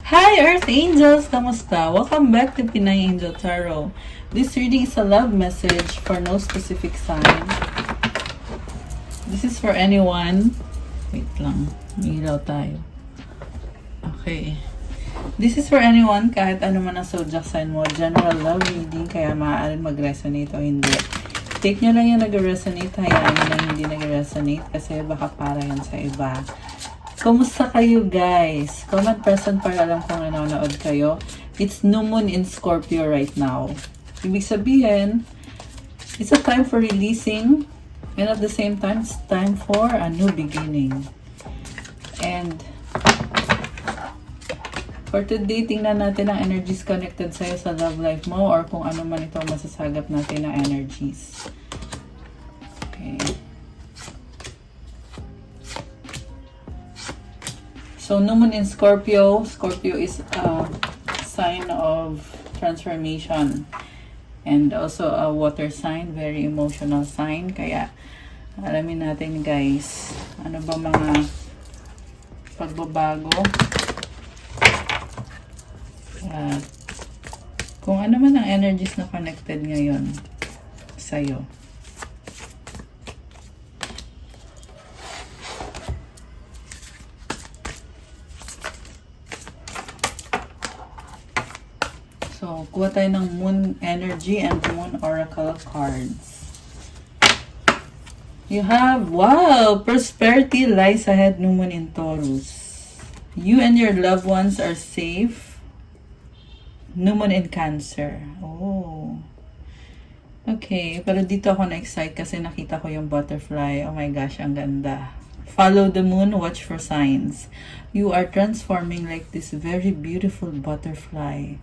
Hi Earth Angels! Kamusta? Welcome back to Pinay Angel Tarot. This reading is a love message for no specific sign. This is for anyone. Wait lang. Ilaw tayo. Okay. This is for anyone, kahit ano man ang zodiac sign mo. General love reading, kaya maaaring mag-resonate o hindi. Take nyo lang yung nag-resonate, hayaan nyo lang hindi nag-resonate kasi baka para yan sa iba. Kumusta kayo guys? Comment person para alam kung nanonood kayo. It's new moon in Scorpio right now. Ibig sabihin, it's a time for releasing and at the same time, it's time for a new beginning. And for today, tingnan natin ang energies connected sa'yo sa love life mo or kung ano man itong masasagap natin na energies. Okay. So, new moon in Scorpio. Scorpio is a sign of transformation. And also a water sign. Very emotional sign. Kaya, alamin natin guys. Ano ba mga pagbabago? Kung ano man ang energies na connected ngayon sa'yo. So, kuha tayo ng Moon Energy and Moon Oracle cards. You have, wow! Prosperity lies ahead, New Moon in Taurus. You and your loved ones are safe. New Moon in Cancer. Oh. Okay, pero dito ako na-excite kasi nakita ko yung butterfly. Oh my gosh, ang ganda. Follow the moon, watch for signs. You are transforming like this very beautiful butterfly.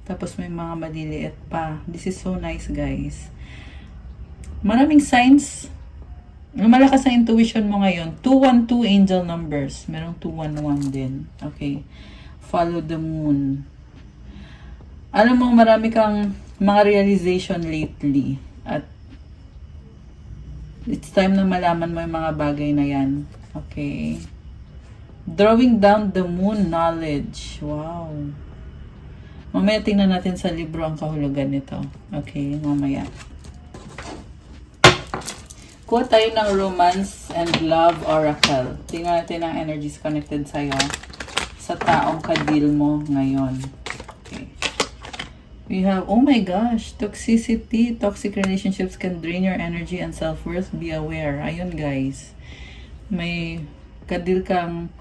Tapos may mga maliliit pa. This is so nice, guys. Maraming signs. Malakas ang intuition mo ngayon. 212 angel numbers. Merong 211 din. Okay. Follow the moon. Alam mo, marami kang mga realization lately. At it's time na malaman mo yung mga bagay na yan. Okay. Drawing down the moon knowledge. Wow. Mamaya tingnan natin sa libro ang kahulugan nito. Okay, mamaya. Kuha tayo ng Romance and Love Oracle. Tingnan natin ang energies connected sa'yo sa taong kadil mo ngayon. Okay. We have, oh my gosh, toxicity. Toxic relationships can drain your energy and self-worth. Be aware. Ayun guys. May kadil kang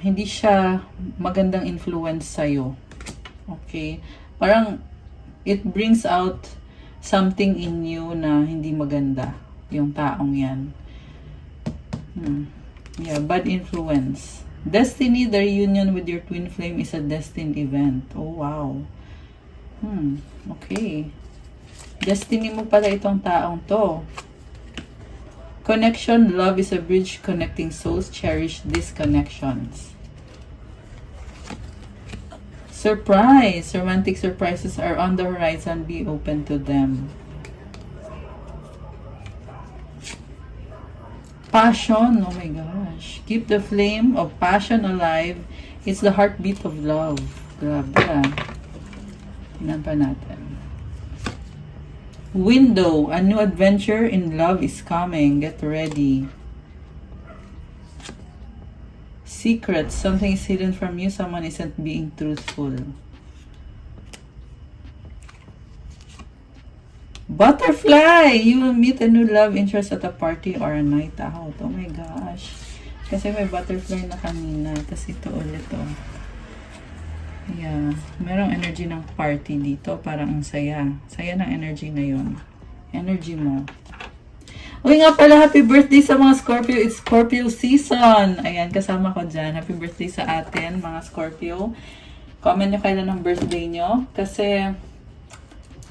hindi siya magandang influence sa'yo. Okay. Parang it brings out something in you na hindi maganda. Yung taong yan. Yeah, bad influence. Destiny, the reunion with your twin flame is a destined event. Oh, wow. Okay. Destiny mo pala itong taong to. Connection, love is a bridge connecting souls. Cherish these connections. Surprise! Romantic surprises are on the horizon. Be open to them. Passion. Oh my gosh. Keep the flame of passion alive. It's the heartbeat of love. Grabe ah. Tingnan pa natin. Window. A new adventure in love is coming. Get ready. Secrets. Something is hidden from you. Someone isn't being truthful. Butterfly! You will meet a new love interest at a party or a night out. Oh my gosh. Kasi may butterfly na kanina. Tapos ito ulit oh. Yeah. Merong energy ng party dito. Parang ang saya. Saya ng energy na yun. Energy mo. Uy nga pala, happy birthday sa mga Scorpio. It's Scorpio season. Ayan, kasama ko dyan. Happy birthday sa atin, mga Scorpio. Comment nyo kailan ang birthday nyo. Kasi,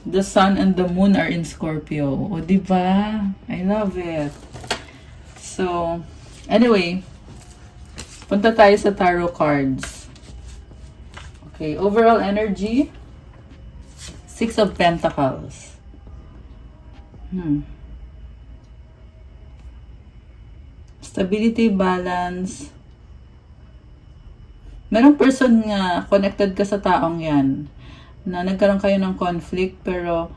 the sun and the moon are in Scorpio. O, diba? I love it. So, anyway, punta tayo sa tarot cards. Okay, overall energy, 6 of Pentacles. Stability, balance, Merong person nga connected ka sa taong yan na nagkaroon kayo ng conflict pero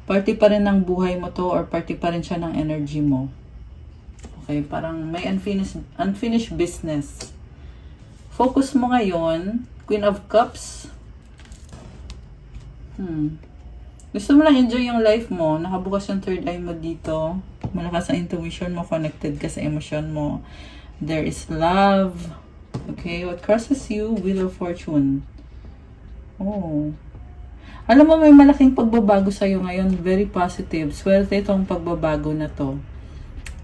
party pa rin ng buhay mo to or party pa rin siya ng energy mo. Okay, parang may unfinished business. Focus mo ngayon, Queen of Cups. Gusto mo lang enjoy yung life mo. Nakabukas yung third eye mo dito. Malakas ang intuition mo. Connected ka sa emosyon mo. There is love. Okay, what crosses you? Wheel of Fortune. Oh. Alam mo, may malaking pagbabago sa'yo ngayon. Very positive. Swerte itong pagbabago na to.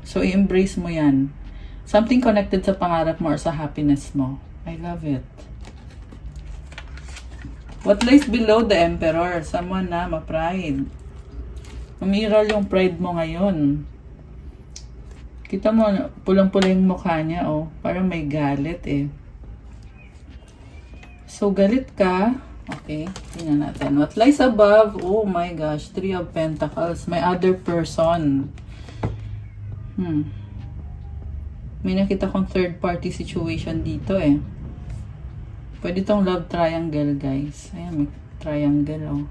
So, i-embrace mo yan. Something connected sa pangarap mo or sa happiness mo. I love it. What lies below the Emperor? Someone na ma-pride. Umiral yung pride mo ngayon. Kita mo, pulang-pula yung mukha niya, oh. Parang may galit, eh. So, galit ka. Okay, tingnan natin. What lies above? Oh my gosh, Three of Pentacles. May other person. May nakita kong third party situation dito, eh. Pwede tong love triangle, guys. Ayan, may triangle, oh.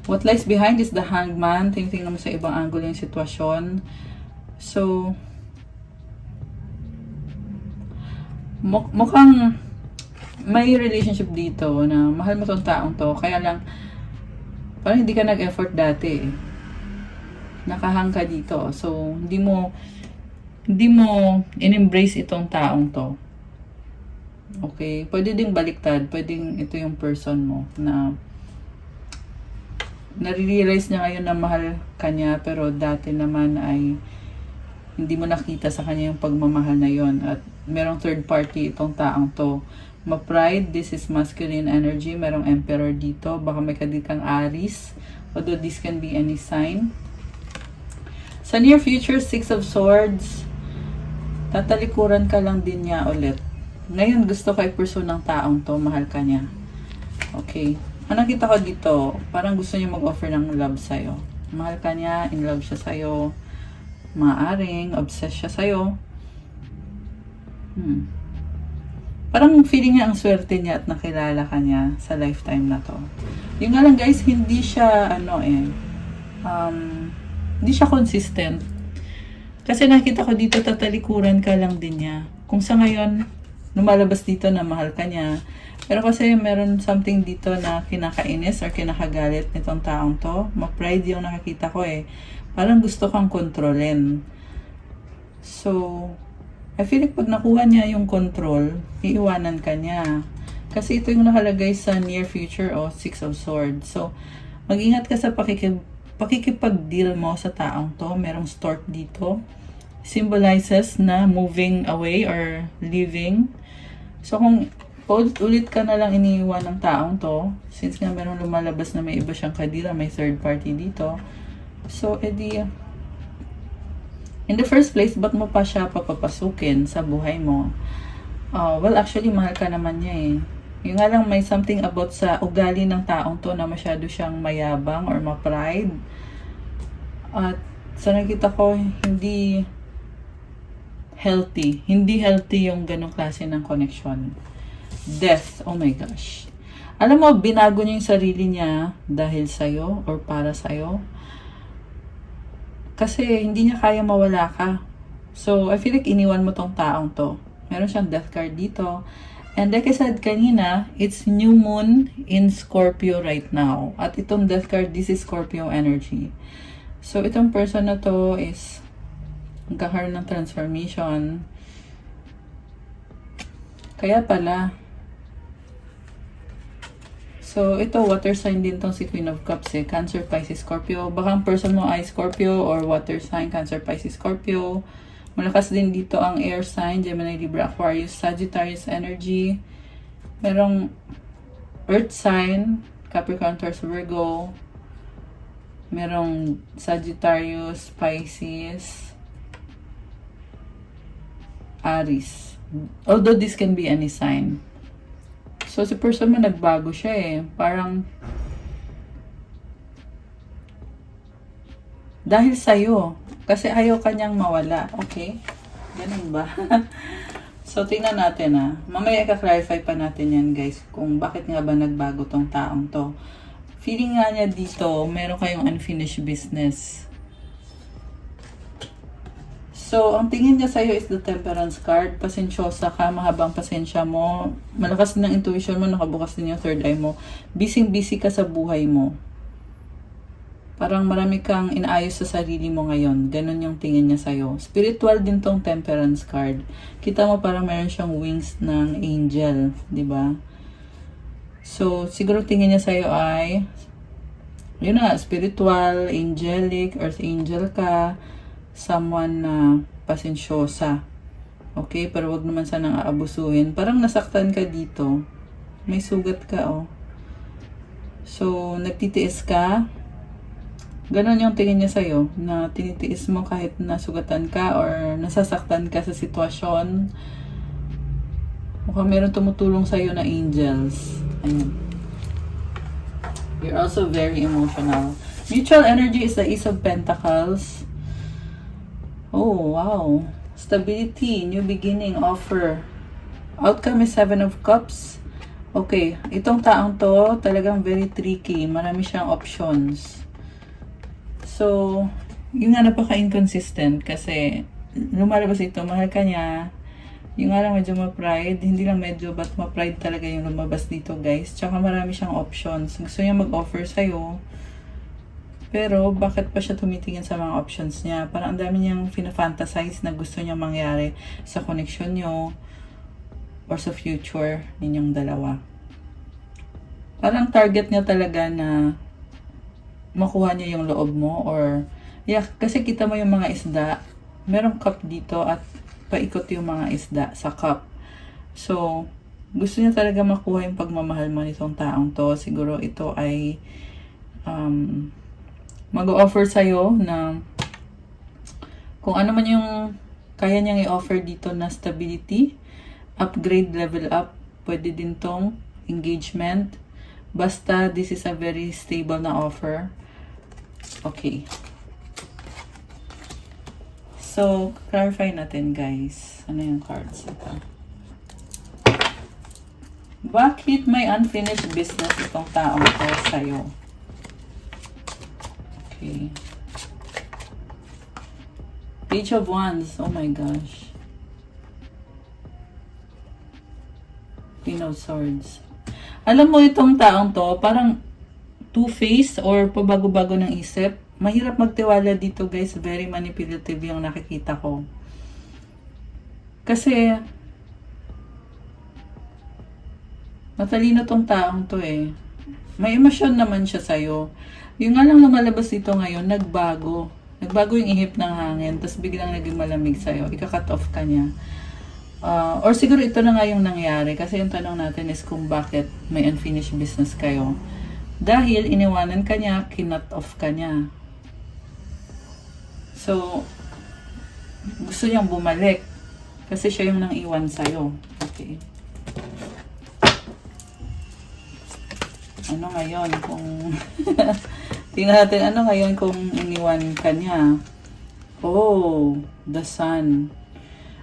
What lies behind is the Hangman. Tingnan mo sa ibang angle yung sitwasyon. So, mukhang may relationship dito na mahal mo tong taong to. Kaya lang, parang hindi ka nag-effort dati, eh. Nakahang ka dito. So, hindi mo in-embrace itong taong to. Okay, pwede ding baliktad, pwedeng ito yung person mo na nare-realize niya ngayon na mahal ka niya, pero dati naman ay hindi mo nakita sa kanya yung pagmamahal na yon. At merong third party itong taong to. Ma-pride, this is masculine energy, merong emperor dito, baka may kadikang Aries, although this can be any sign. Sa near future, Six of Swords, tatalikuran ka lang din niya ulit. Ngayon, gusto kay person ng taong to, mahal ka niya. Okay. Ang nakita ko dito, parang gusto niya mag-offer ng love sa'yo. Mahal ka niya, in love siya sa'yo. Maaring, obsessed siya sa'yo. Parang feeling niya ang swerte niya at nakilala ka niya sa lifetime na to. Yung nga lang guys, hindi siya, hindi siya consistent. Kasi nakita ko dito, tatalikuran ka lang din niya. Kung sa ngayon, lumalabas dito na mahal ka niya. Pero kasi meron something dito na kinakainis or kinakagalit nitong taong to. Ma-pride yung nakakita ko, eh. Parang gusto kang kontrolin. So, I feel like pag nakuha niya yung control, iiwanan ka niya. Kasi ito yung nakalagay sa near future, Six of Swords. So, mag-ingat ka sa pakikipag-deal mo sa taong to. Merong stork dito. Symbolizes na moving away or leaving. So, kung ulit ka na lang iniiwan ng taong to, since nga meron lumalabas na may iba siyang kadila, may third party dito. So, edi, in the first place, ba't mo pa siya papapasukin sa buhay mo? Well, actually, mahal ka naman niya, eh. Yung nga lang, may something about sa ugali ng taong to na masyado siyang mayabang or ma-pride. At sa nakita ko, hindi healthy. Hindi healthy yung ganong klase ng connection. Death. Oh my gosh. Alam mo, binago niya yung sarili niya dahil sa'yo or para sa'yo. Kasi hindi niya kaya mawala ka. So, I feel like iniwan mo tong taong to. Meron siyang death card dito. And like I said kanina, it's new moon in Scorpio right now. At itong death card, this is Scorpio energy. So, itong person na to is magkakaroon ng transformation. Kaya pala. So, ito, water sign din tong si Queen of Cups, eh. Cancer, Pisces, Scorpio. Baka ang person mo ay Scorpio or water sign, Cancer, Pisces, Scorpio. Malakas din dito ang air sign, Gemini, Libra, Aquarius, Sagittarius energy. Merong earth sign, Capricorn, Taurus, Virgo. Merong Sagittarius, Pisces, Aries. Although this can be any sign. So, si person mo nagbago siya, eh. Parang dahil sa'yo. Kasi ayaw kanyang mawala. Okay? Ganun ba? So, tingnan natin Mamaya i-clarify pa natin yan guys kung bakit nga ba nagbago tong taong to. Feeling nga niya dito, meron kayong unfinished business. So, ang tingin niya sa'yo is the Temperance card. Pasensyosa ka, mahabang pasensya mo. Malakas din ang intuition mo, nakabukas din yung third eye mo. Busy-busy ka sa buhay mo. Parang marami kang inaayos sa sarili mo ngayon. Ganon yung tingin niya sa'yo. Spiritual din tong Temperance card. Kita mo parang meron siyang wings ng angel. 'Di ba? So, siguro tingin niya sa'yo ay, yun na, spiritual, angelic, earth angel ka. Someone na pasensyosa. Okay? Pero wag naman sanang aabusuhin. Parang nasaktan ka dito. May sugat ka, So, nagtitiis ka. Ganon yung tingin niya sa'yo, na tinitiis mo kahit nasugatan ka or nasasaktan ka sa sitwasyon. Mukhang meron tumutulong sa'yo na angels. Ayan. You're also very emotional. Mutual energy is the Ace of Pentacles. Oh, wow. Stability, new beginning, offer. Outcome is Seven of Cups. Okay, itong taong to talagang very tricky. Marami siyang options. So, yung nga napaka-inconsistent kasi lumalabas ito, mahal ka niya. Yung nga lang medyo ma-pride, hindi lang medyo but ma-pride talaga yung lumabas dito guys. Tsaka marami siyang options. Gusto niya mag-offer sa'yo. Pero bakit pa siya tumitingin sa mga options niya? Parang ang dami niyang fina-fantasize na gusto niyang mangyari sa connection niyo or sa future ninyong dalawa. Parang target niya talaga na makuha niya yung loob mo or kasi kita mo yung mga isda, merong cup dito at paikot yung mga isda sa cup. So, gusto niya talaga makuha yung pagmamahal mo nitong taong to. Siguro ito ay mag-o-offer sa'yo na kung ano man yung kaya niyang i-offer dito na stability, upgrade, level up, pwede din tong engagement. Basta this is a very stable na offer. Okay. So, clarify natin guys. Ano yung cards ito? Bakit may unfinished business itong taong to sa'yo? Okay. Page of Wands. Oh my gosh. Queen of Swords. Alam mo itong taong to, parang two-faced or pabago-bago ng isip. Mahirap magtiwala dito guys. Very manipulative yung nakikita ko. Kasi, matalino tong taong to May emosyon naman siya sa'yo. Yung nga lang lumalabas dito ngayon, nagbago. Nagbago yung ihip ng hangin, tapos biglang naging malamig sa'yo. Ika-cut off ka niya. Or siguro ito na nga yung nangyari. Kasi yung tanong natin is kung bakit may unfinished business kayo. Dahil iniwanan ka niya, kinut off ka niya. So, gusto niyang bumalik. Kasi siya yung nang iwan sa'yo. Okay. Ano ngayon kung... Tingnan natin ano ngayon kung iniwan ka niya. Oh, the sun.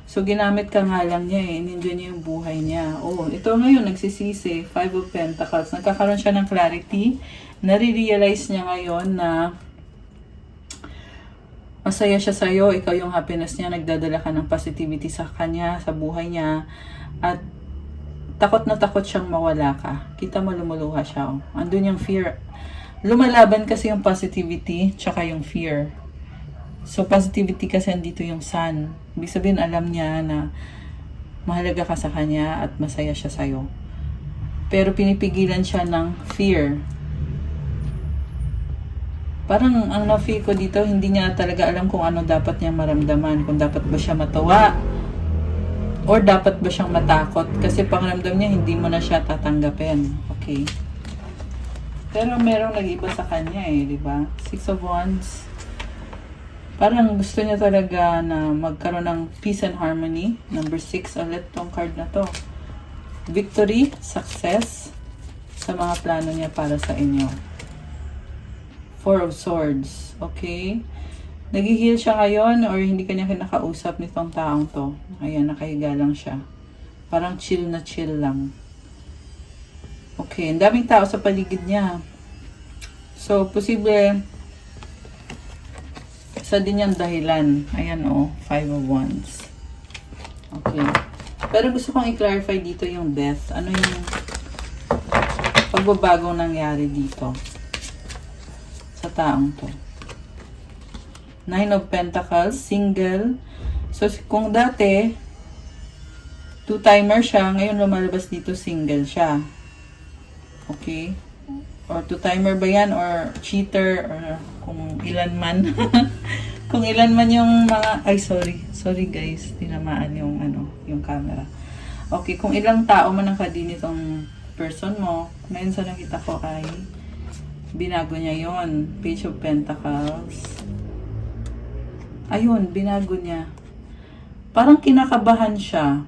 So, ginamit ka nga lang niya In-enjoy niya yung buhay niya. Oh, ito ngayon, nagsisisi. Five of Pentacles. Nagkakaroon siya ng clarity. Nare-realize niya ngayon na masaya siya sa'yo. Ikaw yung happiness niya. Nagdadala ka ng positivity sa kanya, sa buhay niya. At takot na takot siyang mawala ka. Kita mo lumuluha siya. Andun yung fear. Lumalaban kasi yung positivity tsaka yung fear. So, positivity kasi andito yung sun. Ibig sabihin, alam niya na mahalaga ka sa kanya at masaya siya sa'yo. Pero pinipigilan siya ng fear. Parang ang na-feel ko dito, hindi niya talaga alam kung ano dapat niya maramdaman. Kung dapat ba siya matawa or dapat ba siyang matakot. Kasi pakiramdam niya, hindi mo na siya tatanggapin. Okay. Pero merong nag-iba sa kanya di ba? Six of Wands. Parang gusto niya talaga na magkaroon ng peace and harmony. Number 6 ulit tong card na to. Victory, success sa mga plano niya para sa inyo. Four of Swords. Okay? Nag-heal siya ngayon or hindi kanya kinakausap nitong taong to. Ayan, nakahiga lang siya. Parang chill na chill lang. Okay, ang daming tao sa paligid niya. So, posible, isa din yung dahilan. Ayan o, 5 of Wands. Okay. Pero gusto kong i-clarify dito yung death. Ano yung pagbabagong nangyari dito sa taong to? 9 of Pentacles, single. So, kung dati, two-timer siya, ngayon lumalabas dito, single siya. Okay? Or two-timer ba yan? Or cheater? Or kung ilan man. Kung ilan man yung mga... Ay, sorry. Sorry guys. Tinamaan yung, yung camera. Okay, kung ilang tao man ang kadin itong person mo, ngayon sa nakita ko ay binago niya yon. Page of Pentacles. Ayun, binago niya. Parang kinakabahan siya.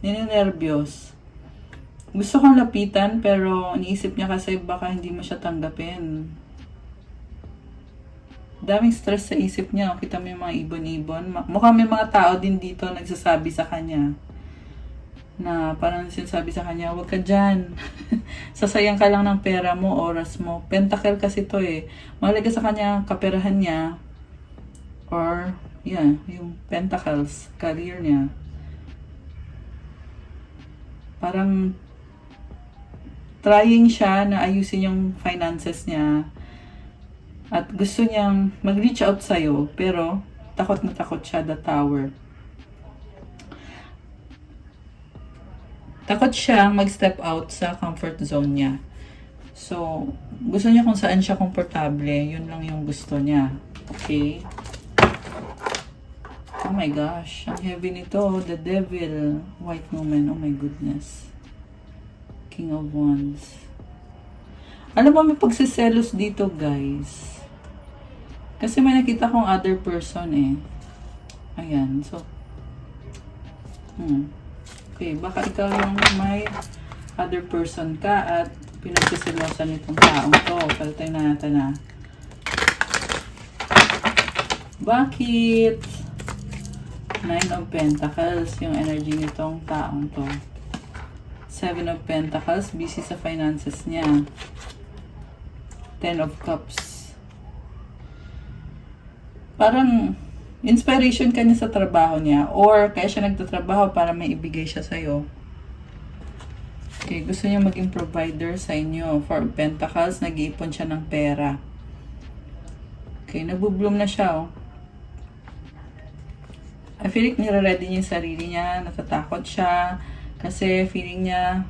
Ninenervyos. Gusto kang lapitan, pero iniisip niya kasi baka hindi mo siya tanggapin. Daming stress sa isip niya. Kita mo yung mga ibon-ibon. Mukhang may mga tao din dito nagsasabi sa kanya. Na parang sinasabi sa kanya, huwag ka dyan. Sasayang ka lang ng pera mo, oras mo. Pentacle kasi to eh. Mahalaga sa kanya, kaperahan niya. Or, yeah, yung pentacles, career niya. Parang trying siya na ayusin yung finances niya. At gusto niyang mag-reach out sa'yo, pero takot na takot siya, the Tower. Takot siyang mag-step out sa comfort zone niya. So, gusto niya kung saan siya komportable, yun lang yung gusto niya. Okay? Oh my gosh, ang heavy nito, the Devil, White Woman, oh my goodness. King of Wands. Alam mo, may pagsiselos dito, guys. Kasi may nakita kong other person eh. Ayan, so. Okay, baka ikaw yung may other person ka at pinagsisilosan itong taong to. Palitan na natin na. Bakit? 9 of Pentacles, yung energy nitong taong to. 7 of Pentacles, busy sa finances niya. 10 of Cups. Parang inspiration ka niya sa trabaho niya or kaya siya nagtatrabaho para may ibigay siya sa'yo. Okay, gusto niya maging provider sa inyo. 4 of Pentacles, nag-iipon siya ng pera. Okay, nabubloom na siya oh. I feel like nire-ready niya yung sarili niya, natatakot siya, kasi feeling niya,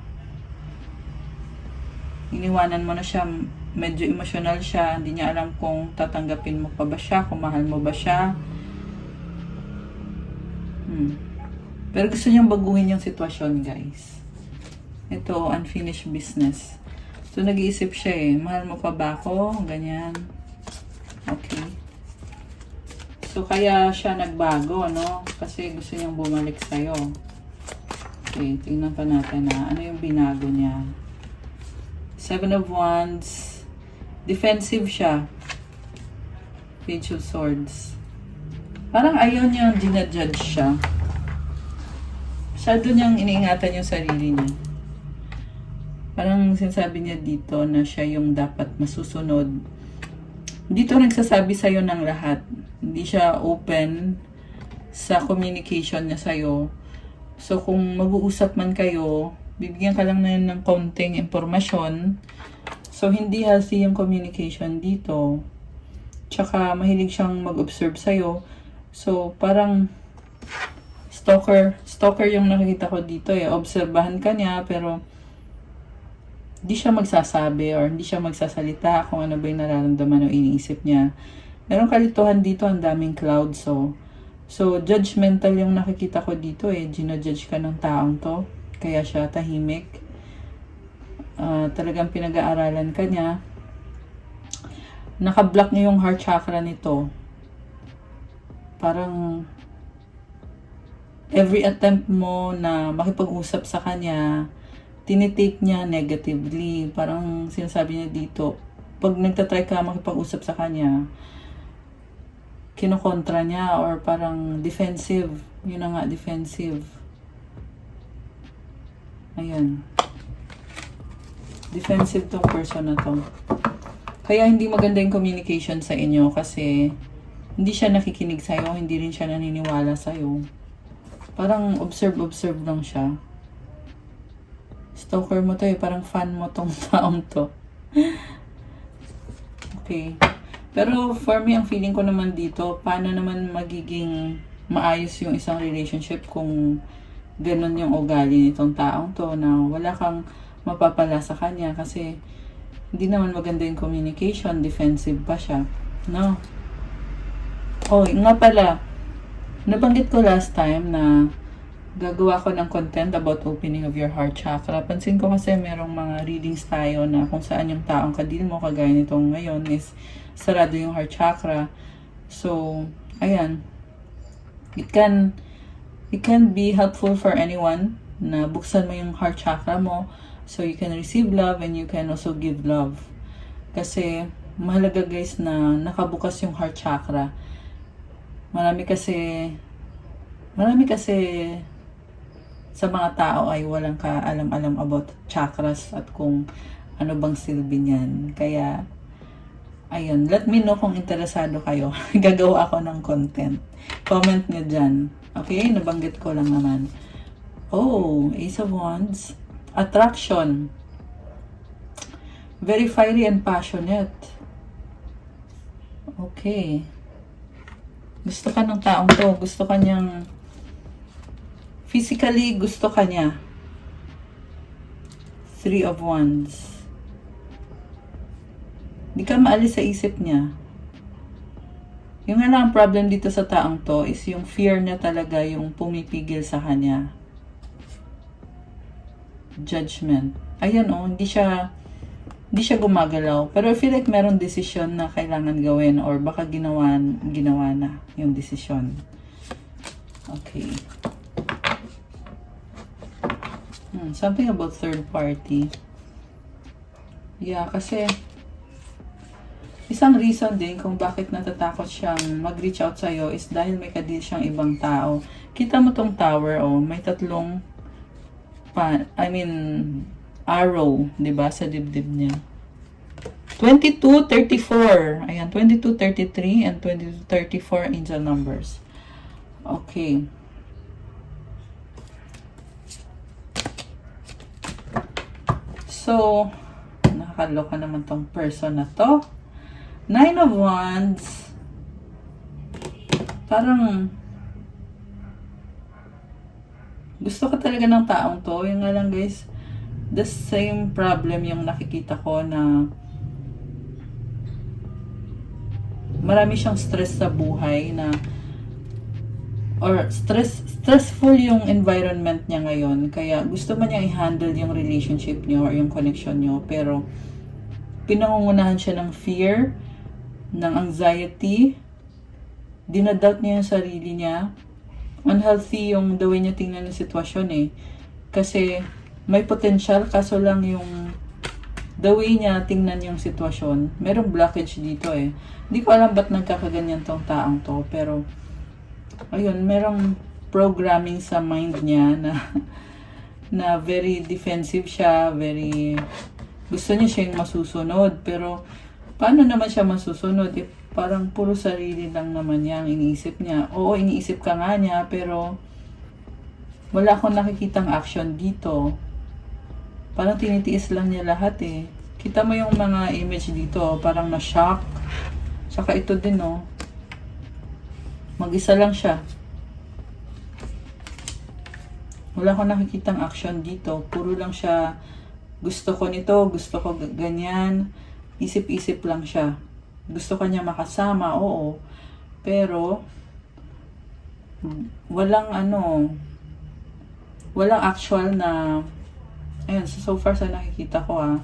iniwanan mo na siya, medyo emotional siya, hindi niya alam kung tatanggapin mo pa ba siya, kung mahal mo ba siya. Pero gusto niyang baguhin yung sitwasyon, guys. Ito, unfinished business. So, nag-iisip siya eh, mahal mo pa ba ako? Ganyan. Okay. So, kaya siya nagbago, no? Kasi gusto niyang bumalik sa'yo. Okay, tingnan pa natin na ano yung binago niya. 7 of Wands. Defensive siya. Page of Swords. Parang ayaw niyang ginajudge siya. Masyado niyang iniingatan yung sarili niya. Parang sinasabi niya dito na siya yung dapat masusunod. Dito nagsasabi sa'yo ng lahat. Hindi siya open sa communication niya sa'yo. So, kung mag-uusap man kayo, bibigyan ka lang na yun ng konting impormasyon. So, hindi healthy yung communication dito. Tsaka, mahilig siyang mag-observe sa'yo. So, parang stalker yung nakikita ko dito eh. Obserbahan ka niya, pero hindi siya magsasabi or hindi siya magsasalita kung ano ba yung nararamdaman o iniisip niya. Merong kalituhan dito, ang daming cloud. So judgmental yung nakikita ko dito eh. Ginajudge ka ng taong to. Kaya siya tahimik. Talagang pinag-aaralan ka niya. Naka-block niya yung heart chakra nito. Parang every attempt mo na makipag-usap sa kanya, tinitake niya negatively. Parang sinasabi niya dito, pag nagtatry ka makipag-usap sa kanya, kinokontra niya or parang defensive. Yun na nga, defensive. Ayan. Defensive tong person na to. Kaya hindi maganda yung communication sa inyo kasi hindi siya nakikinig sa'yo, hindi rin siya naniniwala sa'yo. Parang observe lang siya. Stalker mo to eh, parang fan mo tong taong to. Okay. Pero for me, ang feeling ko naman dito, paano naman magiging maayos yung isang relationship kung ganun yung ugali nitong taong to na wala kang mapapala sa kanya kasi hindi naman maganda yung communication, defensive pa siya. No? Oh, nga pala, nabanggit ko last time na gagawa ko ng content about opening of your heart chakra. Pansin ko kasi merong mga readings tayo na kung saan yung taong kadil mo, kagaya nitong ngayon, is sarado yung heart chakra. So, ayan. It can be helpful for anyone na buksan mo yung heart chakra mo so you can receive love and you can also give love. Kasi, mahalaga guys na nakabukas yung heart chakra. Marami kasi sa mga tao ay walang kaalam-alam about chakras at kung ano bang silbi niyan. Kaya, ayun, let me know kung interesado kayo. Gagawa ako ng content. Comment nyo dyan. Okay? Nabanggit ko lang naman. Oh, Ace of Wands. Attraction. Very fiery and passionate. Okay. Gusto ka ng taong to. Gusto ka niyang physically, gusto ka niya. Three of Wands. Hindi ka maalis sa isip niya. Yung nga lang problem dito sa taong to is yung fear niya talaga yung pumipigil sa kanya. Judgment. Ayan oh, hindi siya gumagalaw. Pero I feel like meron desisyon na kailangan gawin or baka ginawa na yung desisyon. Okay. Something about third party. Yeah, kasi isang reason din kung bakit natatakot siyang mag-reach out sa'yo is dahil may kadil siyang ibang tao. Kita mo tong tower, oh, may tatlong arrow, 'di ba, sa dibdib niya. 22-34. Ayan, 22-33 and 22-34 angel numbers. Okay. So, nakakaloka naman tong person na to. 9 of Wands. Parang gusto ka talaga ng taong to. Yung nga lang guys, the same problem yung nakikita ko na marami siyang stress sa buhay na or stressful yung environment niya ngayon. Kaya gusto man niya i-handle yung relationship niyo or yung connection niyo. Pero pinangungunahan siya ng fear, ng anxiety, dinadoubt niya yung sarili niya. Unhealthy yung the way niya tingnan yung sitwasyon eh. Kasi may potential kaso lang yung the way niya tingnan yung sitwasyon. Merong blockage dito eh. Hindi ko alam ba't nagkakaganyan tong taong to. Pero ayun, merong programming sa mind niya na very defensive siya, very gusto niya siya yung masusunod. Pero paano naman siya masusunod? Eh, parang puro sarili lang naman niya ang iniisip niya. Oo, iniisip ka nga niya, pero wala akong nakikitang action dito. Parang tinitiis lang niya lahat eh. Kita mo yung mga image dito, parang na-shock. Saka ito din oh. Mag-isa lang siya. Wala akong nakikitang action dito. Puro lang siya, gusto ko nito, gusto ko ganyan. Isip-isip lang siya. Gusto ka niya makasama, oo. Pero, walang actual na, ayun, so far sa nakikita ko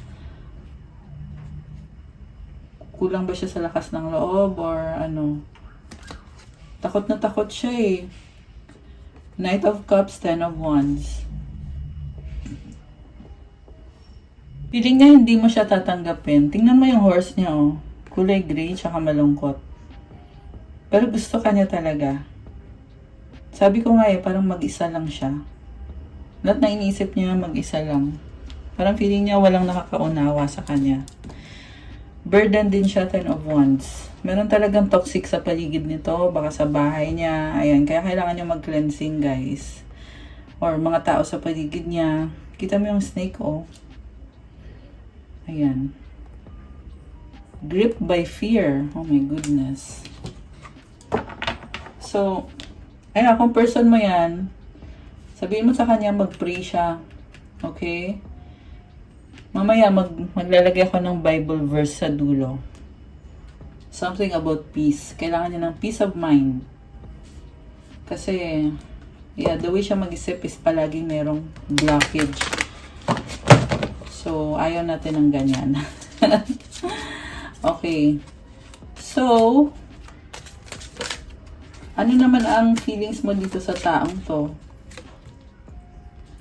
kulang ba siya sa lakas ng loob or ano. Takot na takot siya eh. Knight of Cups, 10 of Wands. Feeling niya hindi mo siya tatanggapin. Tingnan mo yung horse niya oh. Kulay gray tsaka malungkot. Pero gusto ka niya talaga. Sabi ko nga eh, parang mag-isa lang siya. Lahat na iniisip niya mag-isa lang. Parang feeling niya walang nakakaunawa sa kanya. Burden din siya, 10 of Wands. Meron talagang toxic sa paligid nito. Baka sa bahay niya. Ayan, kaya kailangan niya mag-cleansing, guys. Or mga tao sa paligid niya. Kita mo yung snake, oh. Ayan. Gripped by fear. Oh my goodness. So, ayan, kung person mo yan, sabihin mo sa kanya, mag-pray siya. Okay? Mamaya, maglalagay ako ng Bible verse sa dulo. Something about peace. Kailangan niya ng peace of mind. Kasi, yeah, the way siya mag-isip is palaging merong blockage. So, ayaw natin ng ganyan. Okay. So, ano naman ang feelings mo dito sa taong to?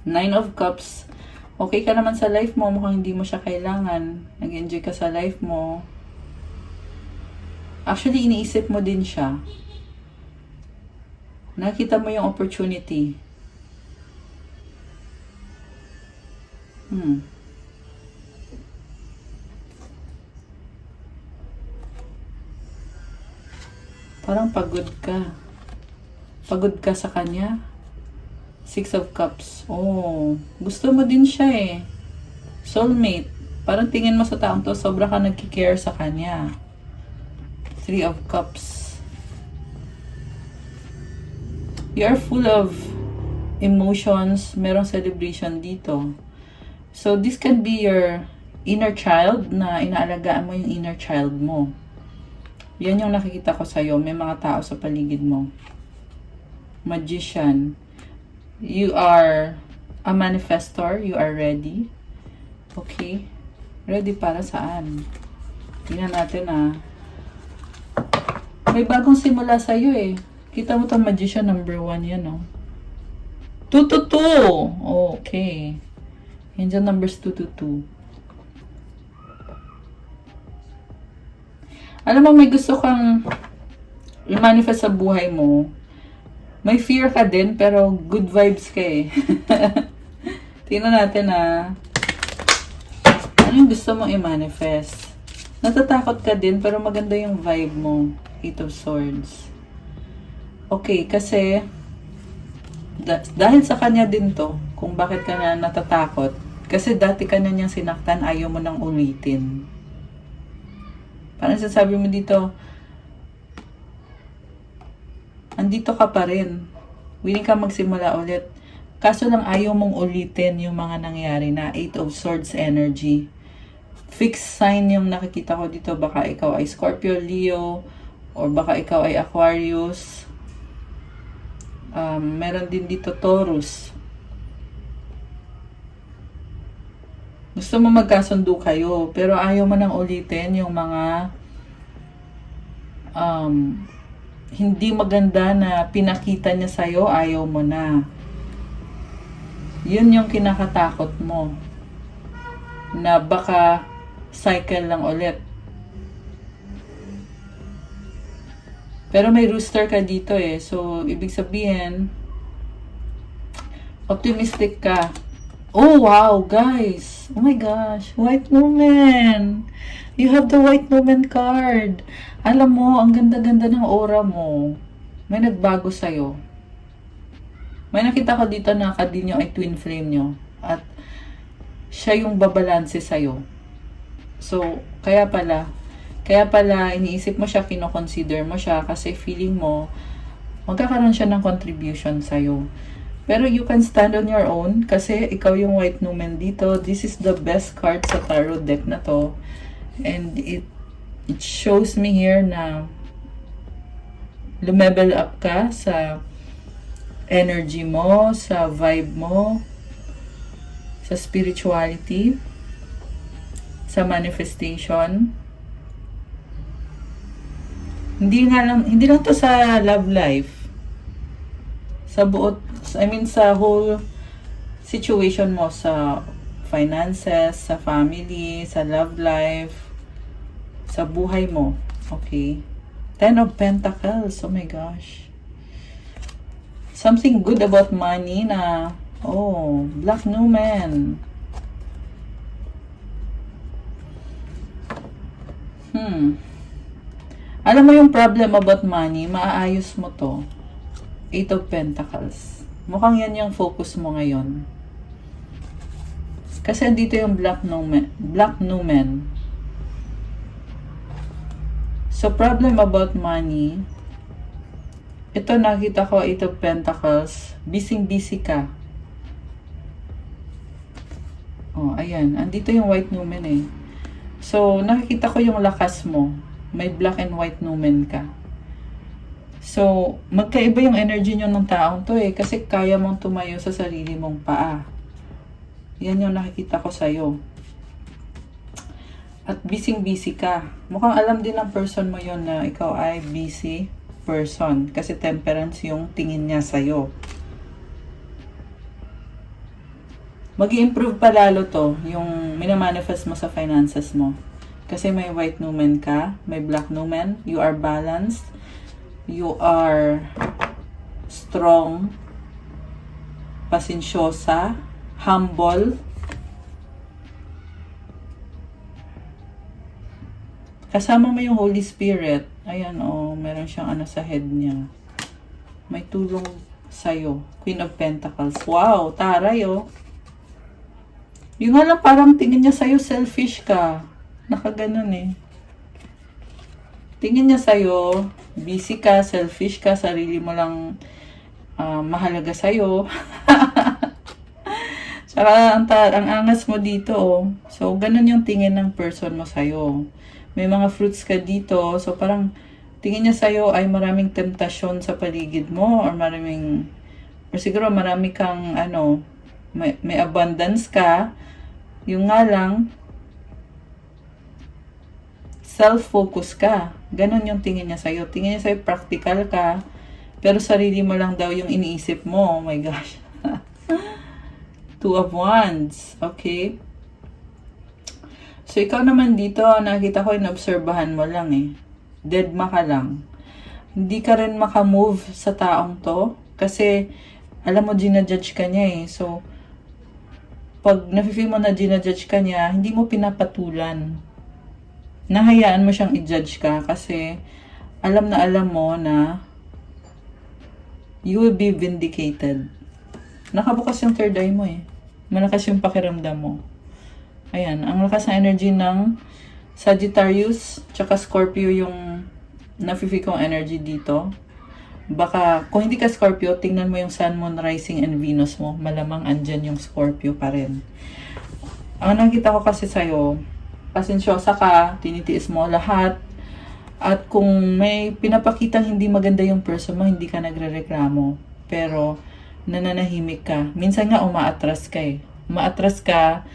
9 of Cups. Okay ka naman sa life mo, mukhang hindi mo siya kailangan. Nag-enjoy ka sa life mo. Actually, iniisip mo din siya. Nakita mo yung opportunity. Parang pagod ka. Pagod ka sa kanya. 6 of Cups. Oh, gusto mo din siya eh. Soulmate. Parang tingin mo sa taong to, sobra ka nagkikare sa kanya. 3 of Cups. You are full of emotions. Merong celebration dito. So, this can be your inner child na inaalagaan mo yung inner child mo. Yan yung nakikita ko sa'yo. May mga tao sa paligid mo. Magician. You are a manifestor. You are ready. Okay? Ready para saan? Tingnan natin May bagong simula sa'yo eh. Kita mo itong magician number 1 yan oh. 2 to 2. Okay. Yan dyan numbers 2 to 2. Alam mo, may gusto kang i-manifest sa buhay mo. May fear ka din, pero good vibes ka eh. Tingnan natin ano yung gusto mong i-manifest? Natatakot ka din, pero maganda yung vibe mo. 8 of Swords. Okay, kasi dahil sa kanya din to, kung bakit ka na natatakot. Kasi dati ka na niyang sinaktan, ayaw mo nang ulitin. Parang sasabi mo dito, andito ka pa rin. Willing ka magsimula ulit. Kaso lang ayaw mong ulitin yung mga nangyari na 8 of Swords energy. Fixed sign yung nakikita ko dito. Baka ikaw ay Scorpio, Leo, or baka ikaw ay Aquarius. Meron din dito Taurus. Gusto mo magkasundo kayo, pero ayaw mo nang ulitin yung mga hindi maganda na pinakita niya sa'yo, ayaw mo na. Yun yung kinakatakot mo. Na baka cycle lang ulit. Pero may rooster ka dito eh. So, ibig sabihin, optimistic ka. Oh, wow, guys. Oh my gosh. White Woman. You have the White Woman card. Alam mo, ang ganda-ganda ng aura mo. May nagbago sa'yo. May nakita ko dito na kadin nyo ay twin flame nyo. At siya yung babalanse sa'yo. So, kaya pala, iniisip mo siya, kino-consider mo siya kasi feeling mo, magkakaroon siya ng contribution sa'yo. Pero you can stand on your own kasi ikaw yung White Woman dito. This is the best card sa tarot deck na to. And it shows me here na lumebel up ka sa energy mo, sa vibe mo, sa spirituality, sa manifestation. Hindi lang to sa love life. Sa whole situation mo, sa finances, sa family, sa love life, sa buhay mo. Okay? 10 of Pentacles. Oh my gosh. Something good about money na Oh, Black Numen. Alam mo yung problem about money, maaayos mo to. Eight of Pentacles. Mukhang yan yung focus mo ngayon. Kasi dito yung Black Numen. Black Numen. So, problem about money. Ito nakita ko, Eight of Pentacles. Busy ka. Oh, ayan. Andito yung White Numen eh. So, nakikita ko yung lakas mo. May black and white numen ka. So, magkaiba yung energy nyo ng taong to eh. Kasi kaya mong tumayo sa sarili mong paa. Yan yung nakikita ko sa'yo. At busy ka. Mukhang alam din ng person mo yon na ikaw ay busy person. Kasi temperance yung tingin niya sa'yo. Mag-i-improve pa lalo to, yung minamanifest mo sa finances mo. Kasi may white numen ka, may black numen, you are balanced, you are strong, pasensyosa, humble. Kasama mo yung Holy Spirit. Ayan, oh, meron siyang ano sa head niya. May tulong sa'yo. Queen of Pentacles. Wow, taray, oh. Yung nga lang parang tingin niya sa'yo, selfish ka. Nakaganon eh. Tingin niya sa'yo, busy ka, selfish ka, sarili mo lang mahalaga sa'yo. Saka ang angas mo dito oh. So, ganun yung tingin ng person mo sa'yo. May mga fruits ka dito, so parang tingin niya sa'yo ay maraming temptasyon sa paligid mo or siguro marami kang may abundance ka. Yung nga lang, self-focus ka. Ganon yung tingin niya sa'yo. Tingin niya sa'yo, practical ka. Pero sarili mo lang daw yung iniisip mo. Oh my gosh. Two of Wands. Okay. So, ikaw naman dito, nakita ko, inobserbahan mo lang eh. Deadma ka lang. Hindi ka rin makamove sa taong to. Kasi, alam mo, ginajudge ka niya eh. So, pag nafe-feel mo na ginajudge ka niya, hindi mo pinapatulan. Nahayaan mo siyang i-judge ka kasi alam mo na you will be vindicated. Nakabukas yung third eye mo eh. Malakas yung pakiramdam mo. Ayan, ang lakas na energy ng Sagittarius tsaka Scorpio yung nafe-feel kong energy dito. Baka, kung hindi ka Scorpio, tingnan mo yung Sun, Moon, Rising, and Venus mo. Malamang andyan yung Scorpio pa rin. Ang nakita ko kasi sa'yo, pasensyosa ka, tinitiis mo lahat, at kung may pinapakitang hindi maganda yung person mo, hindi ka nagrereklamo. Pero, nananahimik ka. Minsan nga, umaatras ka eh. Umaatras ka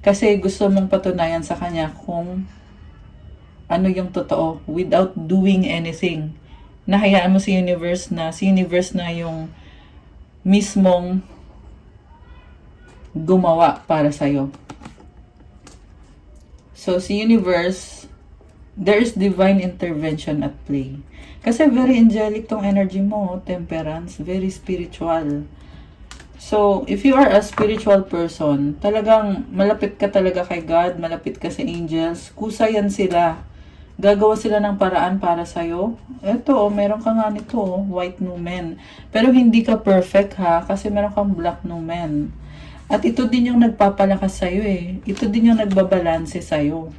kasi gusto mong patunayan sa kanya kung ano yung totoo without doing anything. Nahayaan mo si universe na yung mismong gumawa para sa'yo. So, si universe, there is divine intervention at play. Kasi very angelic tong energy mo, temperance, very spiritual. So, if you are a spiritual person, talagang malapit ka talaga kay God, malapit ka sa angels, kusa yan sila. Gagawa sila ng paraan para sa'yo. Eto, meron ka nga nito, white numen. Pero hindi ka perfect ha, kasi meron kang black numen. At ito din yung nagpapalakas sa'yo eh. Ito din yung nagbabalanse sa'yo.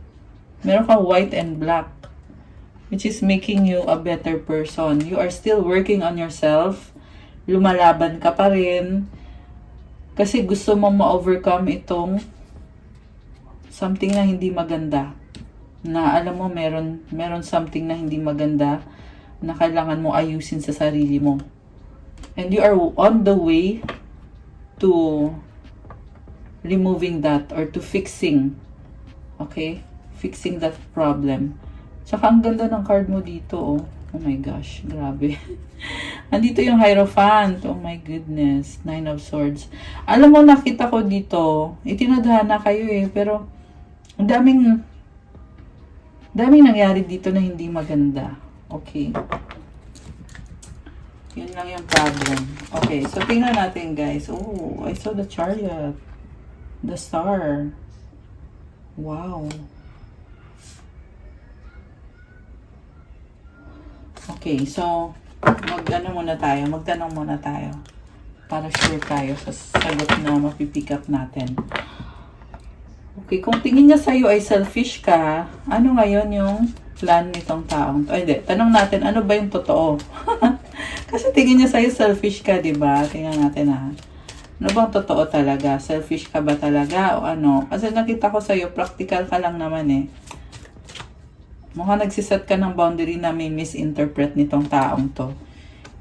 Meron kang white and black. Which is making you a better person. You are still working on yourself. Lumalaban ka pa rin. Kasi gusto mo ma-overcome itong something na hindi maganda. Na alam mo, meron something na hindi maganda na kailangan mo ayusin sa sarili mo. And you are on the way to removing that or to fixing. Okay? Fixing that problem. Tsaka ang ganda ng card mo dito, oh. Oh my gosh, grabe. Andito yung Hierophant. Oh my goodness. Nine of Swords. Alam mo, nakita ko dito, itinadhana kayo eh, pero ang daming nangyari dito na hindi maganda. Okay. Yun lang yung problem. Okay, so tingnan natin guys. Oh, I saw the chariot. The star. Wow. Okay, so magtanong muna tayo. Para sure tayo sa sagot na mapipick up natin. Okay, kung tingin niya sa'yo ay selfish ka, ano ngayon yung plan nitong taong to? Ay, hindi. Tanong natin, ano ba yung totoo? Kasi tingin niya sa'yo selfish ka, di ba? Tingnan natin ha. Ano bang totoo talaga? Selfish ka ba talaga o ano? Kasi nakita ko sa'yo, practical ka lang naman eh. Mukhang nagsiset ka ng boundary na may misinterpret nitong taong to.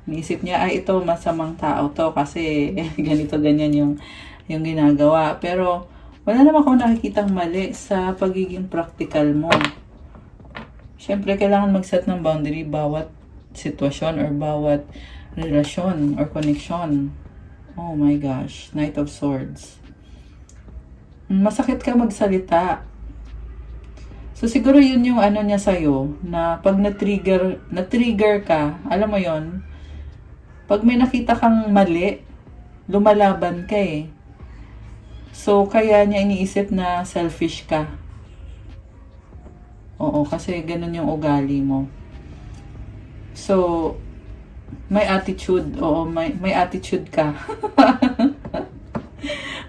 Niisip niya, ay ito masamang tao to kasi ganito ganyan yung ginagawa. Pero wala naman akong nakikitang mali sa pagiging practical mo. Siyempre, kailangan mag-set ng boundary bawat sitwasyon or bawat relasyon or connection. Oh my gosh, Knight of Swords. Masakit ka magsalita. So siguro yun yung ano niya sa'yo, na pag na-trigger ka, alam mo yon, pag may nakita kang mali, lumalaban ka eh. So, kaya niya iniisip na selfish ka. Oo, kasi ganun yung ugali mo. So, may attitude. Oo, may attitude ka.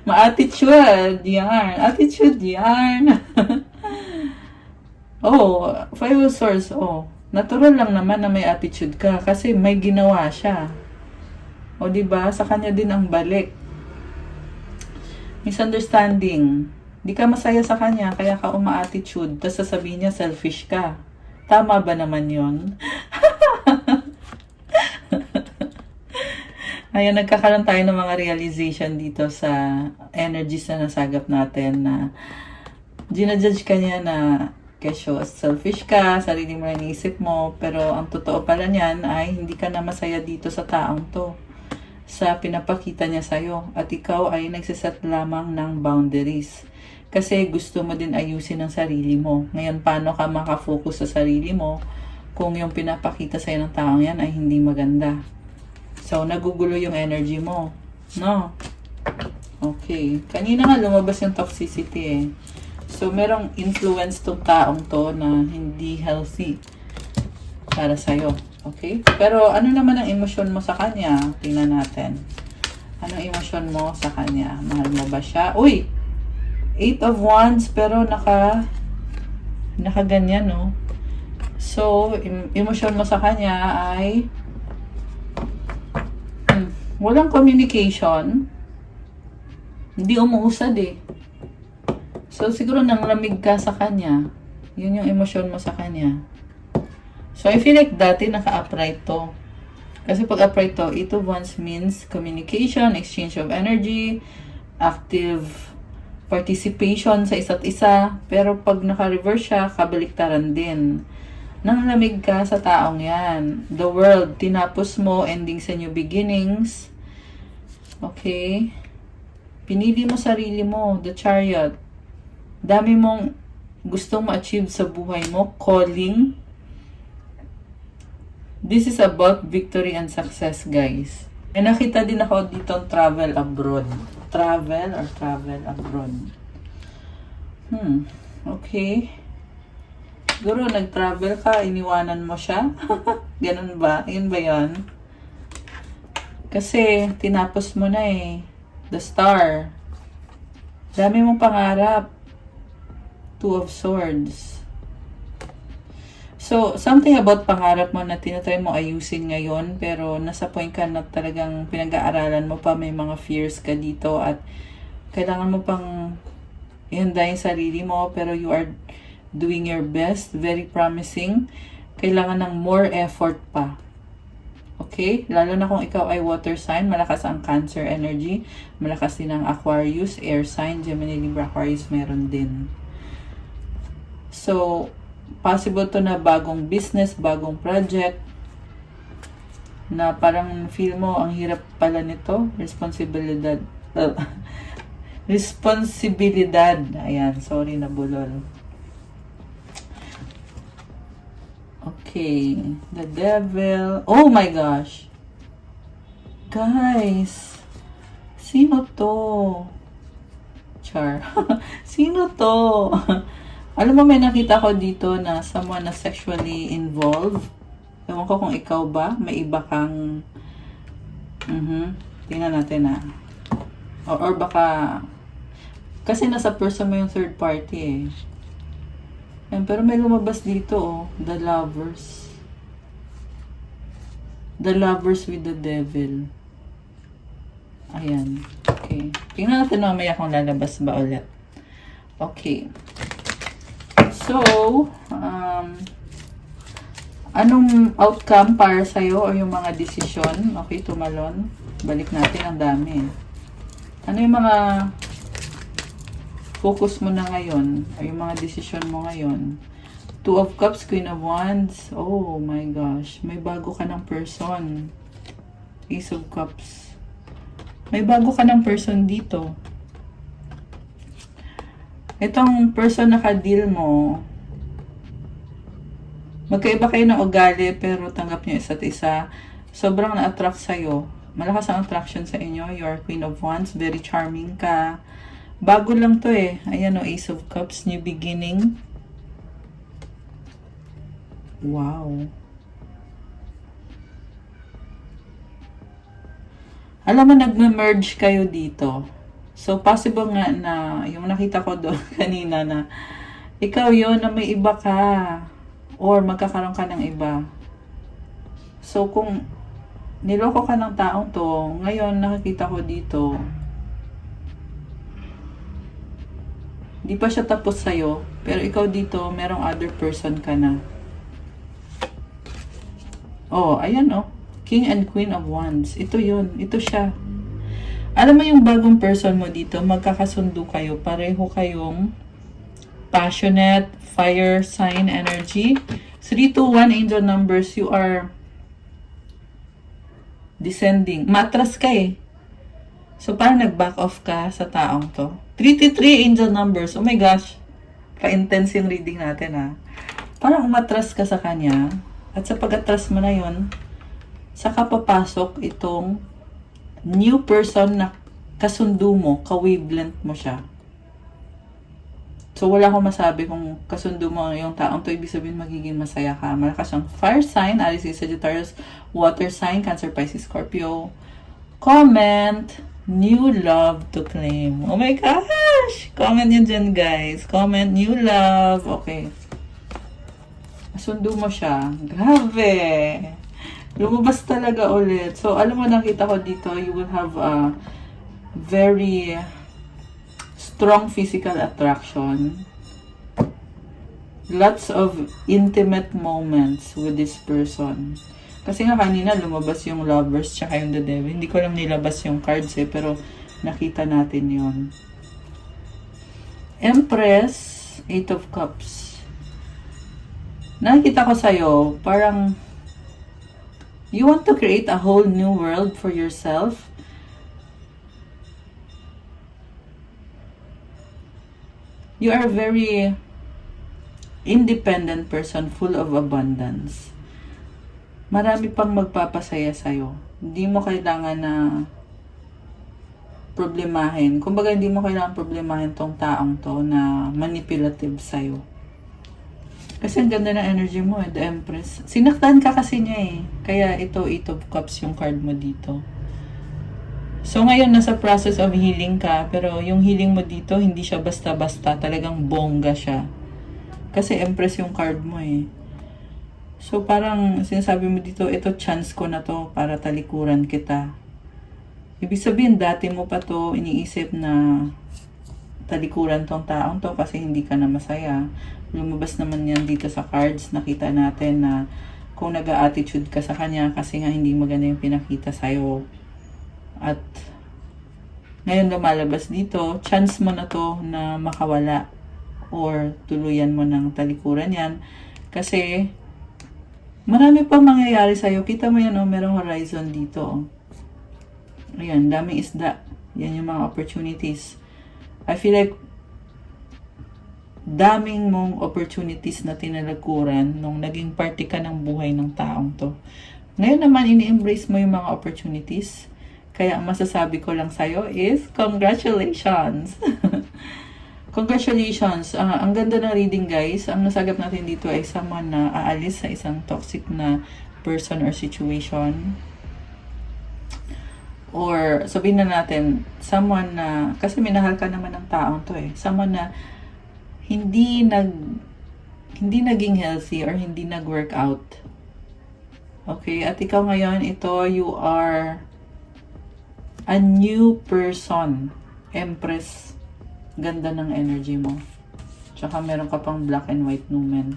Ma-attitude, yarn. Attitude, yarn. Oh, Five of Swords, oh. Natural lang naman na may attitude ka kasi may ginawa siya. O, diba? Sa kanya din ang balik. Misunderstanding. Di ka masaya sa kanya, kaya ka uma-attitude. Tapos sasabihin niya, selfish ka. Tama ba naman yon? Ayan, nagkakaroon tayo ng mga realization dito sa energies na nasagap natin na ginajudge ka niya na kesyo selfish ka, sarili mo na iniisip mo, pero ang totoo pala niyan ay hindi ka na masaya dito sa taong to, sa pinapakita niya sa'yo, at ikaw ay nagsiset lamang ng boundaries. Kasi gusto mo din ayusin ang sarili mo. Ngayon, paano ka makafocus sa sarili mo kung yung pinapakita sa'yo ng taong yan ay hindi maganda? So, nagugulo yung energy mo. No? Okay. Kanina nga lumabas yung toxicity eh. So, merong influence tong taong to na hindi healthy para sa'yo. Okay? Pero, ano naman ang emosyon mo sa kanya? Tingnan natin. Anong emosyon mo sa kanya? Mahal mo ba siya? Uy! 8 of Wands, pero nakaganyan, no? So, emosyon mo sa kanya ay walang communication. Hindi umuusad eh. So, siguro nang lamig ka sa kanya. Yun yung emosyon mo sa kanya. So, I feel like dati naka-upright to. Kasi pag upright to, 8 of Wands means communication, exchange of energy, active participation sa isa't isa. Pero pag naka-reverse siya, kabaliktaran din. Nang lamig ka sa taong yan. The world, tinapos mo, ending sa new beginnings. Okay? Pinili mo sarili mo, the Chariot. Dami mong gustong ma-achieve sa buhay mo, calling. This is about victory and success, guys. May nakita din ako dito travel abroad. Travel abroad. Okay. Siguro nag-travel ka, iniwanan mo siya. Ganun ba? Yun ba yun? Kasi tinapos mo na eh. The Star. Dami mong pangarap. 2 of Swords. So, something about pangarap mo na tinatry mo ayusin ngayon, pero nasa point ka na talagang pinag-aaralan mo pa, may mga fears ka dito at kailangan mo pang ihanda yung sarili mo, pero you are doing your best, very promising. Kailangan ng more effort pa. Okay? Lalo na kung ikaw ay water sign, malakas ang Cancer energy, malakas din ang Aquarius, air sign, Gemini, Libra, Aquarius, meron din. So, possible to na bagong business, bagong project, na parang feel mo, ang hirap pala nito, responsibilidad. Responsibilidad. Ayan, sorry na bulol. Okay, the Devil. Oh my gosh. Guys, sino to? Char. Sino to? Alam mo, may nakita ko dito na someone na sexually involved. Ewan ko kung ikaw ba, may iba kang... Tingnan natin Or baka... Kasi nasa person mo yung third party Yan, pero may lumabas dito The Lovers. The Lovers with the Devil. Ayan. Okay. Tingnan natin mamaya kung lalabas ba ulit. Okay. So, anong outcome para sa'yo o yung mga desisyon? Okay, tumalon. Balik natin, ang dami. Ano yung mga focus mo na ngayon? O yung mga desisyon mo ngayon? Two of Cups, Queen of Wands. Oh my gosh. May bago ka ng person. Ace of Cups. May bago ka ng person dito. Itong person na ka-deal mo, magkaiba kayo ng ugali pero tanggap niyo isa't isa. Sobrang na-attract sa'yo. Malakas ang attraction sa inyo. You are Queen of Wands. Very charming ka. Bago lang to Ayan Ace of Cups. New beginning. Wow. Alam mo, nagme-merge kayo dito. So, possible nga na, yung nakita ko doon kanina na, ikaw yon na may iba ka. Or magkakaroon ka ng iba. So, kung niloko ka ng taong to, ngayon nakikita ko dito, di pa siya tapos sa'yo, pero ikaw dito, merong other person ka na. Oh, ayan King and Queen of Wands. Ito yun. Ito siya. Alam mo yung bagong person mo dito, magkakasundo kayo. Pareho kayong passionate, fire sign energy. 3, 2, 1 angel numbers. You are descending. Matras ka So, parang nag-back off ka sa taong to. 3, 3 angel numbers. Oh my gosh. Pa-intense yung reading natin Parang umatras ka sa kanya. At sa pag-atras mo na yun, saka papasok itong new person na kasundo mo, ka-wavelength mo siya. So, wala akong masabi kung kasundo mo yung taong to, ibig sabihin magiging masaya ka. Malakas siyang fire sign, Aries, Sagittarius, water sign, Cancer, Pisces, Scorpio. Comment, new love to claim. Oh my gosh! Comment yun dyan, guys. Comment, new love. Okay. Sundo mo siya. Grabe. Lumabas talaga ulit. So, alam mo, nakita ko dito, you will have a very strong physical attraction. Lots of intimate moments with this person. Kasi nga kanina, lumabas yung Lovers tsaka yung The Devil. Hindi ko lang nilabas yung cards pero nakita natin yon. Empress, Eight of Cups. Nakikita ko sa'yo, parang you want to create a whole new world for yourself. You are a very independent person, full of abundance. Marami pang magpapasaya sa'yo. Hindi mo kailangan na problemahin. Kumbaga, hindi mo kailangan problemahin tong taong to na manipulative sa'yo. Kasi ang ganda ng energy mo The Empress. Sinaktan ka kasi niya Kaya ito, Eight of Cups yung card mo dito. So ngayon, nasa process of healing ka. Pero yung healing mo dito, hindi siya basta-basta. Talagang bongga siya. Kasi Empress yung card mo So parang sinasabi mo dito, ito chance ko na to para talikuran kita. Ibig sabihin, dati mo pa to iniisip na talikuran tong taong to kasi hindi ka na masaya. Lumabas naman yan dito sa cards. Nakita natin na kung nag-attitude ka sa kanya kasi nga hindi maganda yung pinakita sa'yo. At ngayon lumalabas dito, chance mo na to na makawala or tuluyan mo ng talikuran yan. Kasi marami pang mangyayari sa'yo. Kita mo yan merong horizon dito. Ayan, daming isda. Yan yung mga opportunities. I feel like daming mong opportunities na tinalakuran nung naging party ka ng buhay ng taong to. Ngayon naman, ini-embrace mo yung mga opportunities. Kaya ang masasabi ko lang sa'yo is, congratulations! Congratulations! Ang ganda ng reading, guys. Ang nasagap natin dito ay someone na aalis sa isang toxic na person or situation. Or sabihin na natin, someone na, kasi minahal ka naman ng taong to eh. Someone na hindi naging healthy or hindi nag-work out. Okay? At ikaw ngayon, you are a new person. Empress. Ganda ng energy mo. Tsaka meron ka pang black and white numen.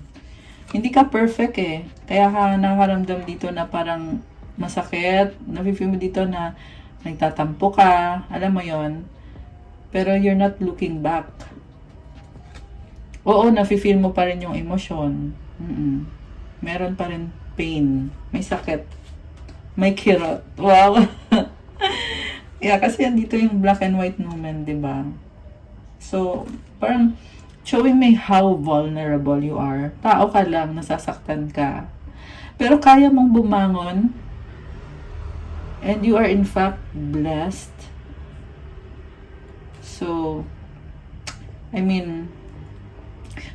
Hindi ka perfect eh. Kaya ka nakakaramdam dito na parang masakit. Nafe-feel mo dito na nagtatampo ka. Alam mo yon. Pero you're not looking back. Oo, nafe-feel mo pa rin yung emosyon. Meron pa rin pain. May sakit. May kirot. Wow! Yeah, kasi andito yung black and white numen, di ba? So, parang showing me how vulnerable you are. Tao ka lang, nasasaktan ka. Pero kaya mong bumangon. And you are in fact blessed. So, I mean,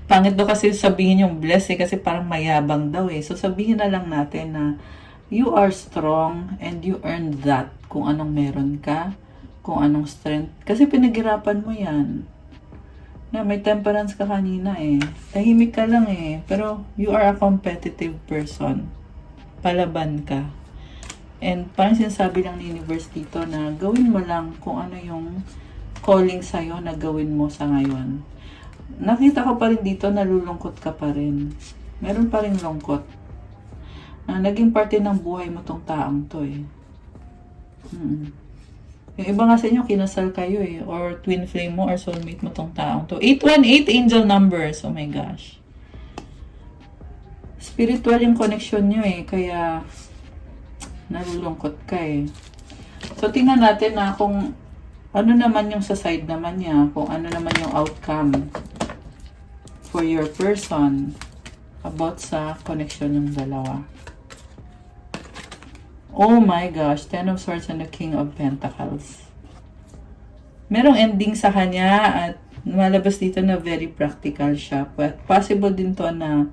pangit daw kasi sabihin yung blessed kasi parang mayabang daw eh. So, sabihin na lang natin na you are strong and you earned that. Kung anong meron ka, kung anong strength. Kasi pinaghirapan mo yan. Na may temperance ka kanina eh. Tahimik ka lang eh. Pero you are a competitive person. Palaban ka. And parang sinasabi lang ni universe dito na gawin mo lang kung ano yung calling sa'yo na gawin mo sa ngayon. Nakita ko pa rin dito, nalulungkot ka pa rin. Meron pa rin lungkot. Na naging parte ng buhay mo tong taong to eh. Yung iba nga sa inyo, kinasal kayo eh. Or twin flame mo or soulmate mo tong taong to. 818 angel numbers. Oh my gosh. Spiritual yung connection nyo eh. Kaya, nalulungkot ka eh. So, tingnan natin na kung ano naman yung sa side naman niya. Kung ano naman yung outcome for your person about sa connection yung dalawa. Oh my gosh, Ten of Swords and the King of Pentacles. Merong ending sa kanya at malabas dito na very practical siya. But possible din to na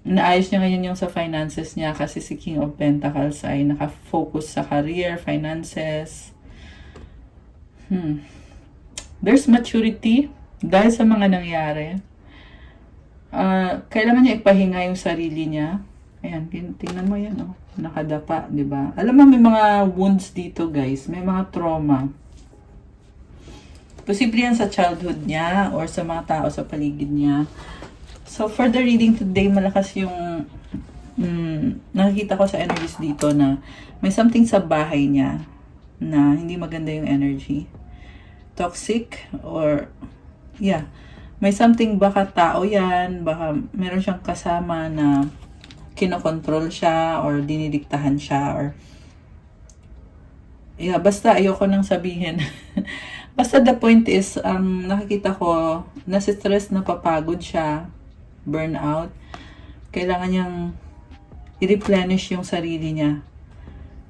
naayos niya ngayon yung sa finances niya kasi si King of Pentacles ay nakafocus sa career, finances. There's maturity dahil sa mga nangyari. Kailangan niya ipahinga yung sarili niya. Ayan, tingnan mo yan, oh. Nakadapa, di ba? Alam mo, may mga wounds dito, guys. May mga trauma. Posible yan sa childhood niya or sa mga tao sa paligid niya. So, for the reading today, malakas yung nakikita ko sa energies dito na may something sa bahay niya na hindi maganda yung energy. Toxic or, yeah. May something, baka tao yan, baka meron siyang kasama na kinokontrol siya or dinidiktahan siya or yeah, basta ayoko nang sabihin. Basta the point is, nakikita ko nasi-stress, napapagod siya, burnout. Kailangan niyang i-replenish yung sarili niya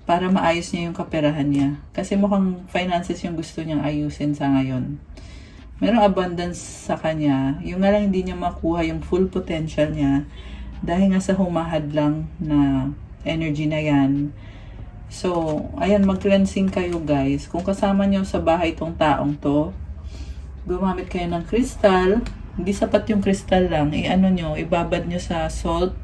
para maayos niya yung kaperahan niya. Kasi mukhang finances yung gusto niyang ayusin sa ngayon. Merong abundance sa kanya. Yung nga lang hindi niya makuha yung full potential niya dahil nga sa humahad lang na energy na yan. So, ayan, mag-cleansing kayo guys. Kung kasama nyo sa bahay tong taong to, gumamit kayo ng crystal. Hindi sapat yung crystal lang. I-ano nyo, ibabad nyo sa salt.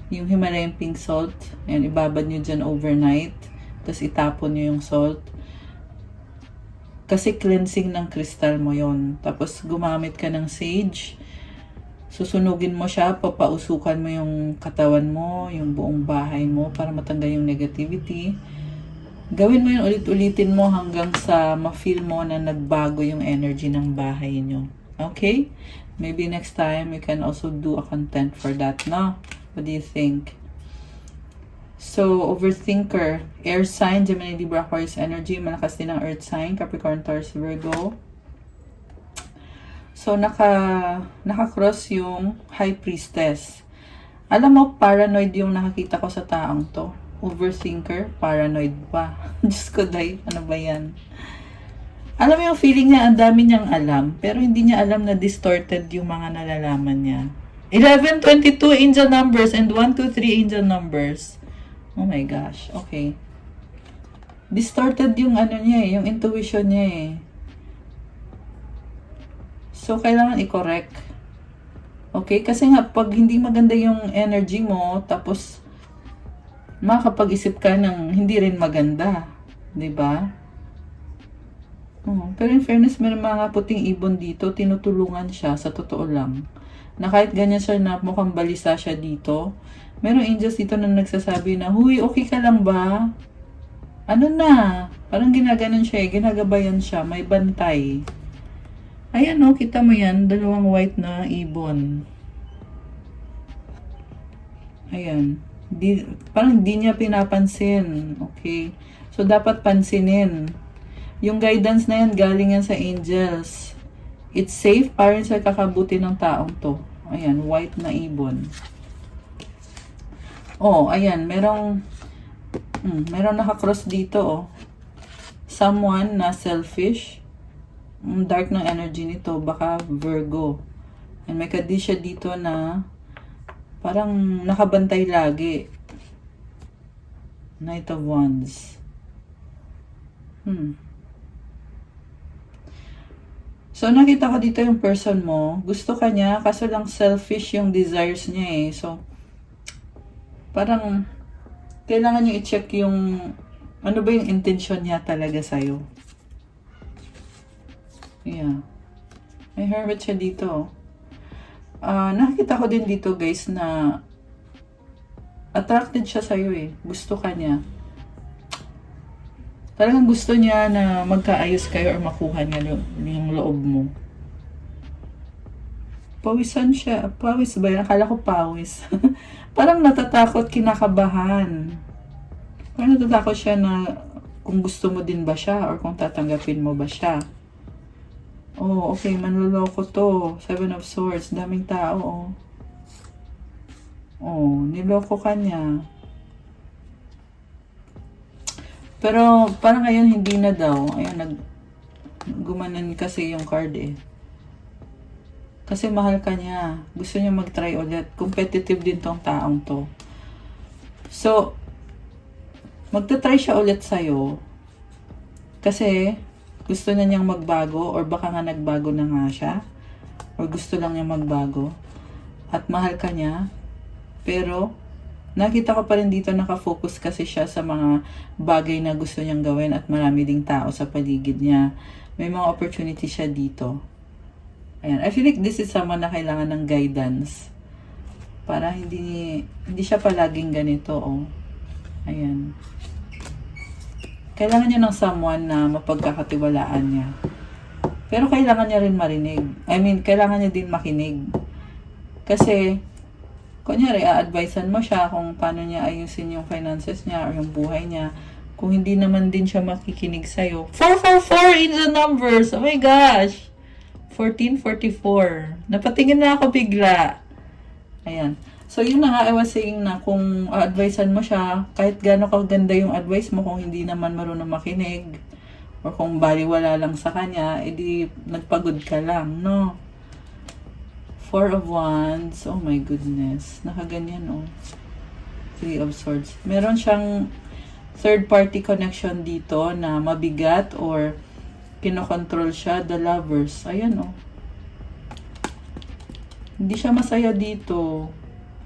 Yung Himalayan pink salt. Ayan, ibabad nyo dyan overnight. Tapos itapon nyo yung salt. Kasi cleansing ng crystal mo yon. Tapos gumamit ka ng sage. Susunugin mo siya, papausukan mo yung katawan mo, yung buong bahay mo para matanggal yung negativity. Gawin mo yun ulit-ulitin mo hanggang sa ma-feel mo na nagbago yung energy ng bahay nyo. Okay? Maybe next time we can also do a content for that, no? What do you think? So, overthinker, air sign, Gemini, Libra, Aquarius energy, malakas din ang earth sign, Capricorn, Taurus, Virgo. So, naka-cross yung High Priestess. Alam mo, paranoid yung nakakita ko sa taong to. overthinker, paranoid pa. Diyos ko, day, ano ba yan? Alam mo yung feeling niya, ang dami niyang alam, pero hindi niya alam na distorted yung mga nalalaman niya. 11, 22 angel numbers and 1, 2, 3 angel numbers. Oh my gosh, okay. Distorted yung ano niya eh, yung intuition niya eh. So, kailangan i-correct. Okay? Kasi nga, pag hindi maganda yung energy mo, tapos makakapag-isip ka ng hindi rin maganda. 'Di ba? Pero in fairness, may mga puting ibon dito, tinutulungan siya sa totoo lang. Na kahit ganyan siya na mukhang balisa siya dito, merong angels dito na nagsasabi na, huy, okay ka lang ba? Ano na? Parang ginaganon siya eh, ginagabayan siya, may bantay. Ayan o, kita mo yan, dalawang white na ibon. Ayan. Parang di niya pinapansin. Okay? So, dapat pansinin. Yung guidance na yan, galing yan sa angels. It's safe para sa kakabuti ng taong to. Ayan, white na ibon. Oh, ayan, merong nakakross dito, oh. Someone na selfish. Dark ng energy nito, baka Virgo. And may kadisya dito na parang nakabantay lagi. Knight of Wands. So, nakita ko dito yung person mo. Gusto ka niya, kaso lang selfish yung desires niya eh. So, parang kailangan niyo i-check yung ano ba yung intention niya talaga sa'yo. Yeah. May hermit siya dito. Nakita ko din dito guys na attracted siya sa'yo eh. Gusto ka niya. Talagang gusto niya na magkaayos kayo or makuha niya yung loob mo. Pawisan siya. Pawis ba yan? Akala ko pawis. Parang natatakot, kinakabahan. Parang natatakot siya na kung gusto mo din ba siya or kung tatanggapin mo ba siya. Oh, okay. Manloloko to. 7 of Swords. Daming tao, oh. Oh, niloko ka niya. Pero, parang ngayon hindi na daw. Ayun, gumanan kasi yung card eh. Kasi mahal ka niya. Gusto niya mag-try ulit. Competitive din tong taong to. So, magta-try siya ulit sa'yo. Kasi, gusto na niyang magbago or baka nga nagbago na nga siya. Or gusto lang niya magbago. At mahal ka niya. Pero, nakita ko pa rin dito nakafocus kasi siya sa mga bagay na gusto niyang gawin at marami ding tao sa paligid niya. May mga opportunity siya dito. Ayan. I feel like this is someone na kailangan ng guidance. Para hindi siya palaging ganito, oh. Ayan. Kailangan niya ng someone na mapagkakatiwalaan niya. Pero kailangan niya rin marinig. Kailangan niya din makinig. Kasi, kunyari, a-advisean mo siya kung paano niya ayusin yung finances niya or yung buhay niya. Kung hindi naman din siya makikinig sa'yo. 444 in the numbers! Oh my gosh! 1444. Napatingin na ako bigla. Ayan. So, yun na nga, I was saying na kung a-advisean mo siya, kahit gano'n kaganda yung advice mo, kung hindi naman marunong makinig, or kung baliwala lang sa kanya, edi nagpagod ka lang, no? 4 of Wands. Oh my goodness. Nakaganyan, oh. 3 of Swords. Meron siyang third party connection dito na mabigat or kinokontrol siya. The Lovers. Ayan, oh. Hindi siya masaya dito.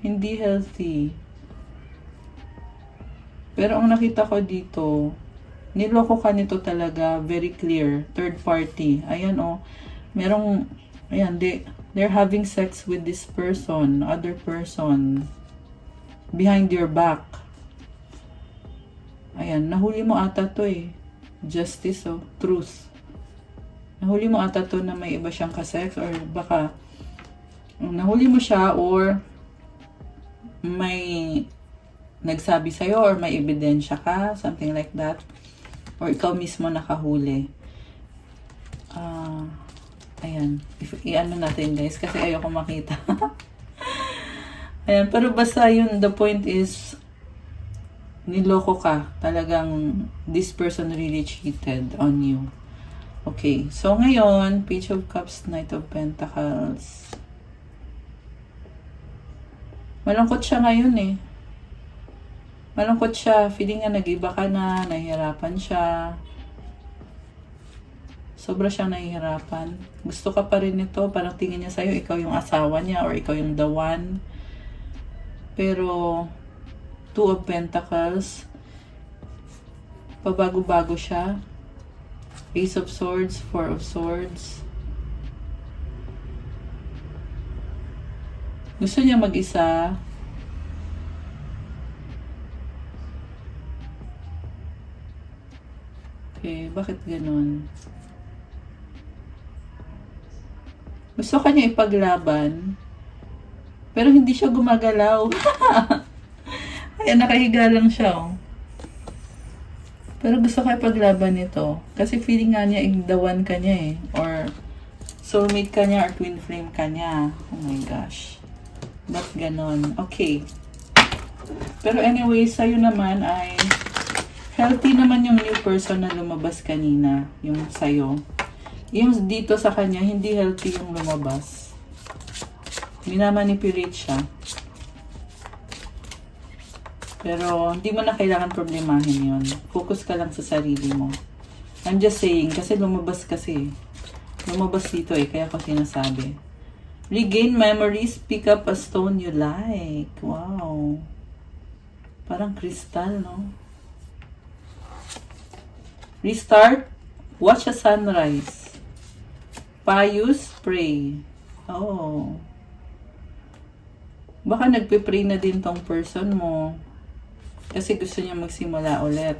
Hindi healthy. Pero ang nakita ko dito, niloko ka nito talaga. Very clear. Third party. Ayan, oh. Merong, ayan, they're having sex with this person, other person, behind your back. Ayan, nahuli mo ata to eh. Justice, oh. Truth. Nahuli mo ata to na may iba siyang kasex or baka nahuli mo siya or may nagsabi sa'yo or may ebidensya ka, something like that. Or ikaw mismo nakahuli. Ayan. I-ano natin guys kasi ayoko makita. Ayan. Pero basta yun, the point is niloko ka. Talagang this person really cheated on you. Okay, so ngayon, Page of Cups, Knight of Pentacles. Malungkot siya ngayon eh. Malungkot siya. Feeling nga nag-iba ka na, nahihirapan siya. Sobra siyang nahihirapan. Gusto ka pa rin nito, parang tingin niya sa'yo, ikaw yung asawa niya or ikaw yung the one. Pero, Two of Pentacles, pabago-bago siya. Ace of Swords, Four of Swords. Gusto niya mag-isa. Okay, bakit ganun? Gusto ka niya ipaglaban, pero hindi siya gumagalaw. Ayan, nakahiga lang siya, oh. Pero gusto ka ipaglaban nito. Kasi feeling nga niya, the one ka niya, eh. Or soulmate ka niya, or twin flame ka niya. Oh my gosh. Ba't ganon? Okay. Pero anyway, sa'yo naman ay healthy naman yung new person na lumabas kanina. Yung sa'yo. Yung dito sa kanya, hindi healthy yung lumabas. Minamanipulate siya. Pero, hindi mo na kailangan problemahin yun. Focus ka lang sa sarili mo. I'm just saying, kasi lumabas kasi. Lumabas dito eh, kaya ko sinasabi. Regain memories, pick up a stone you like. Wow. Parang crystal, no? Restart, watch a sunrise. Pious, pray. Oh. Baka nagpe-pray na din tong person mo. Kasi gusto niya magsimula ulit.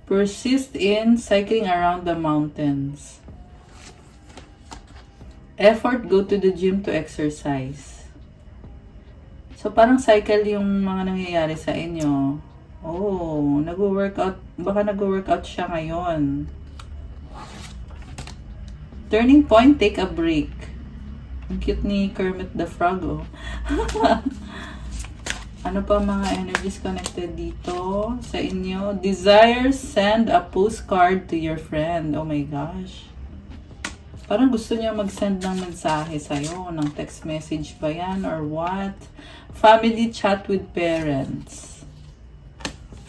Persist in cycling around the mountains. Effort, go to the gym to exercise. So, parang cycle yung mga nangyayari sa inyo. Oh, nag-workout. Baka nag-workout siya ngayon. Turning point, take a break. Ang cute ni Kermit the Frog, oh. Ano pa mga energies connected dito sa inyo? Desire, send a postcard to your friend. Oh my gosh. Parang gusto niya mag-send ng mensahe sa'yo, ng text message ba yan or what? Family chat with parents.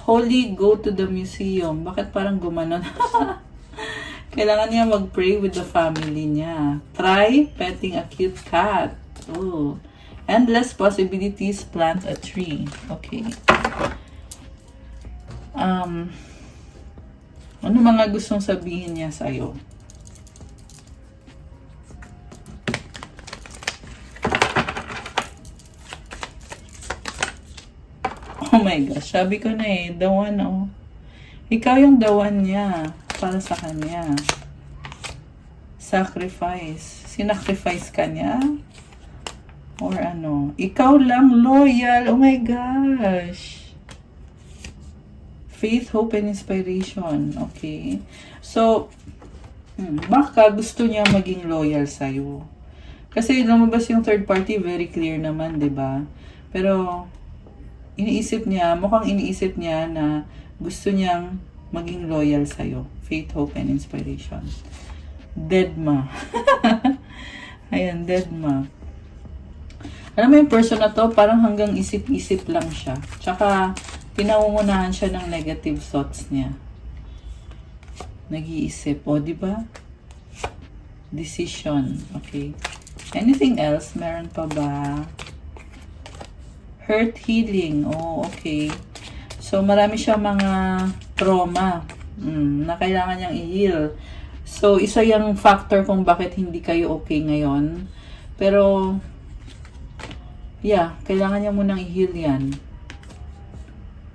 Holy, go to the museum. Bakit parang gumanon? Kailangan niya mag-pray with the family niya. Try petting a cute cat. Oh. Endless possibilities, plant a tree. Okay. Ano mga gustong sabihin niya sa'yo? Oh my gosh, sabi ko na eh, the one, oh. Ikaw yung the one niya para sa kanya. Sacrifice. Sinacrifice ka niya? Or ano? Ikaw lang loyal. Oh my gosh. Faith, hope, and inspiration. Okay. So, baka gusto niya maging loyal sa'yo. Kasi lumabas yung third party, very clear naman, 'di ba? Pero, mukhang iniisip niya na gusto niyang maging loyal sa'yo. Faith, hope, and inspiration. Deadma. Ayan, Deadma. Alam mo yung person na to, parang hanggang isip-isip lang siya. Tsaka, pinangungunahan siya ng negative thoughts niya. Nag-iisip. O, di ba? Decision. Okay. Anything else? Meron pa ba? Hurt healing. Oh, okay. So, marami siyang mga trauma na kailangan niyang i-heal. So, isa yung factor kung bakit hindi kayo okay ngayon. Pero, yeah, kailangan niya munang i-heal yan.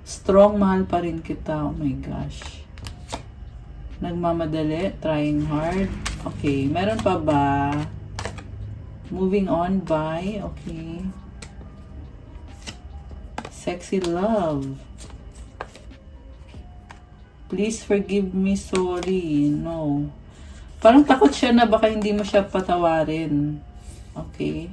Strong, mahal pa rin kita. Oh my gosh. Nagmamadali, trying hard. Okay, meron pa ba? Moving on by, okay. Sexy love. Please forgive me, sorry. No. Parang takot siya na baka hindi mo siya patawarin. Okay.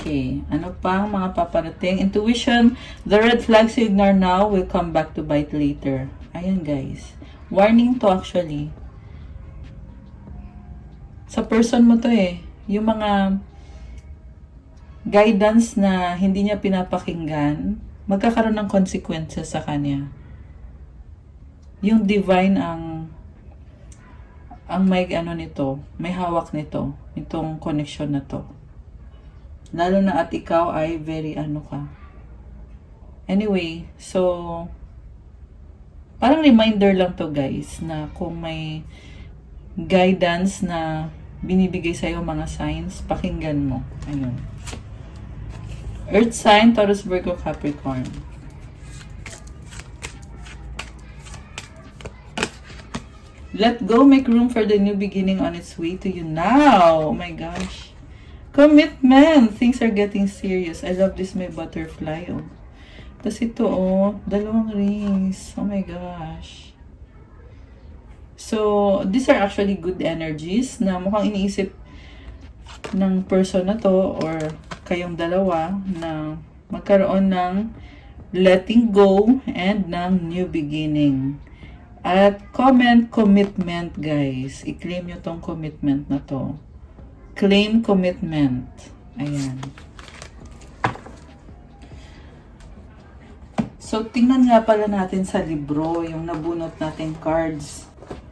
Okay, ano pang mga paparating? Intuition, the red flags you ignore now will come back to bite later. Ayan guys. Warning to actually. Sa person mo to eh. Yung mga guidance na hindi niya pinapakinggan, magkakaroon ng consequences sa kanya. Yung divine ang may ano nito, may hawak nito, itong connection na to. Lalo na at ikaw ay very ano ka. Anyway, so parang reminder lang to guys na kung may guidance na binibigay sa'yo mga signs, pakinggan mo. Ayun. Earth sign, Taurus, Virgo, Capricorn. Let go, make room for the new beginning on its way to you now. Oh my gosh. Commitment. Things are getting serious. I love this, may butterfly. Oh. Tapos ito, oh, dalawang rings. Oh my gosh. So, these are actually good energies na mukhang iniisip ng person na to or kayong dalawa na magkaroon ng letting go and ng new beginning. At commitment guys. I-claim nyo tong commitment na to. Claim commitment. Ayan. So, tingnan nga pala natin sa libro, yung nabunot natin cards.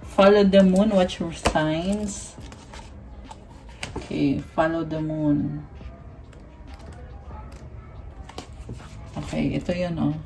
Follow the moon, watch your signs. Okay, follow the moon. Okay, ito yun, oh.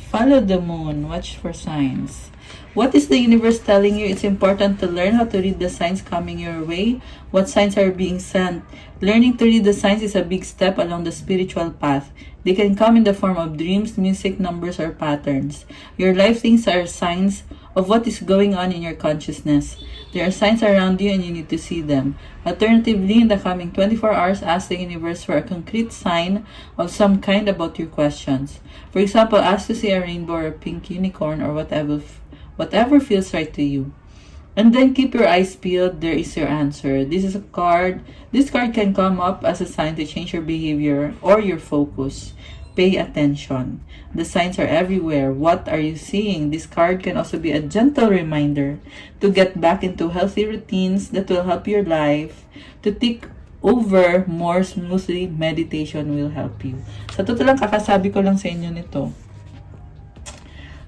Follow the moon, watch for signs. What is the universe telling you? It's important to learn how to read the signs coming your way. What signs are being sent? Learning to read the signs is a big step along the spiritual path. They can come in the form of dreams, music, numbers, or patterns. Your life things are signs of what is going on in your consciousness. There are signs around you and you need to see them. Alternatively, in the coming 24 hours, ask the universe for a concrete sign of some kind about your questions. For example, ask to see a rainbow or a pink unicorn or whatever feels right to you. And then keep your eyes peeled. There is your answer. This is a card. This card can come up as a sign to change your behavior or your focus. Pay attention. The signs are everywhere. What are you seeing? This card can also be a gentle reminder to get back into healthy routines that will help your life to take over more smoothly. Meditation will help you. Sa totoo lang, kakasabi ko lang sa inyo nito.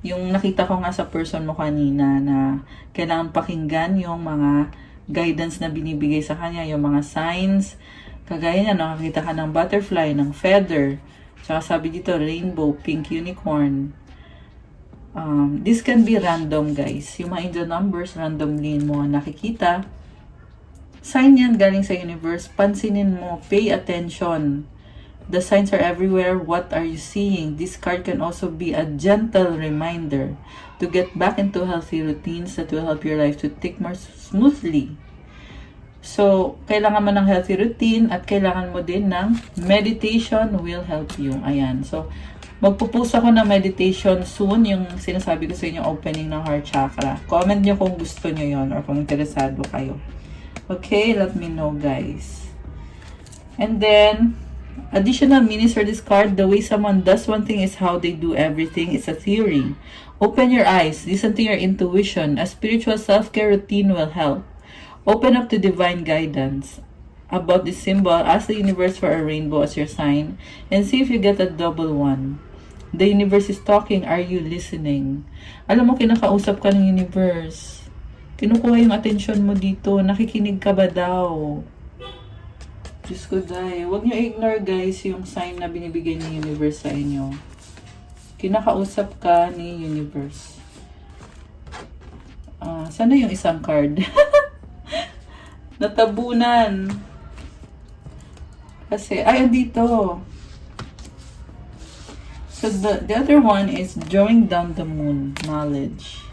Yung nakita ko nga sa person mo kanina na kailangan pakinggan yung mga guidance na binibigay sa kanya, yung mga signs. Kagaya niya, nakakita ka ng butterfly, ng feather. Tsaka sabi dito, rainbow, pink unicorn. This can be random, guys. Yung mga angel numbers, randomly mo nakikita. Sign yan galing sa universe. Pansinin mo, pay attention. The signs are everywhere. What are you seeing? This card can also be a gentle reminder to get back into healthy routines that will help your life to tick more smoothly. So, kailangan mo ng healthy routine at kailangan mo din ng meditation will help you. Ayan. So, magpupost ako ng meditation soon, yung sinasabi ko sa inyo, opening ng heart chakra. Comment nyo kung gusto nyo yon or kung interesado kayo. Okay, let me know, guys. And then, additional meanings for this card, the way someone does one thing is how they do everything. It's a theory. Open your eyes, listen to your intuition. A spiritual self-care routine will help. Open up to divine guidance. About this symbol, ask the universe for a rainbow as your sign and see if you get a double one. The universe is talking. Are you listening? Alam mo, kinakausap ka ng universe. Kinukuha yung atensyon mo dito. Nakikinig ka ba daw? Diyos ko, dahil. Huwag nyo ignore, guys, yung sign na binibigay ng universe sa inyo. Kinakausap ka ni universe. Sana yung isang card? Natabunan. Kasi, ay, andito. So, the other one is drawing down the moon. Knowledge.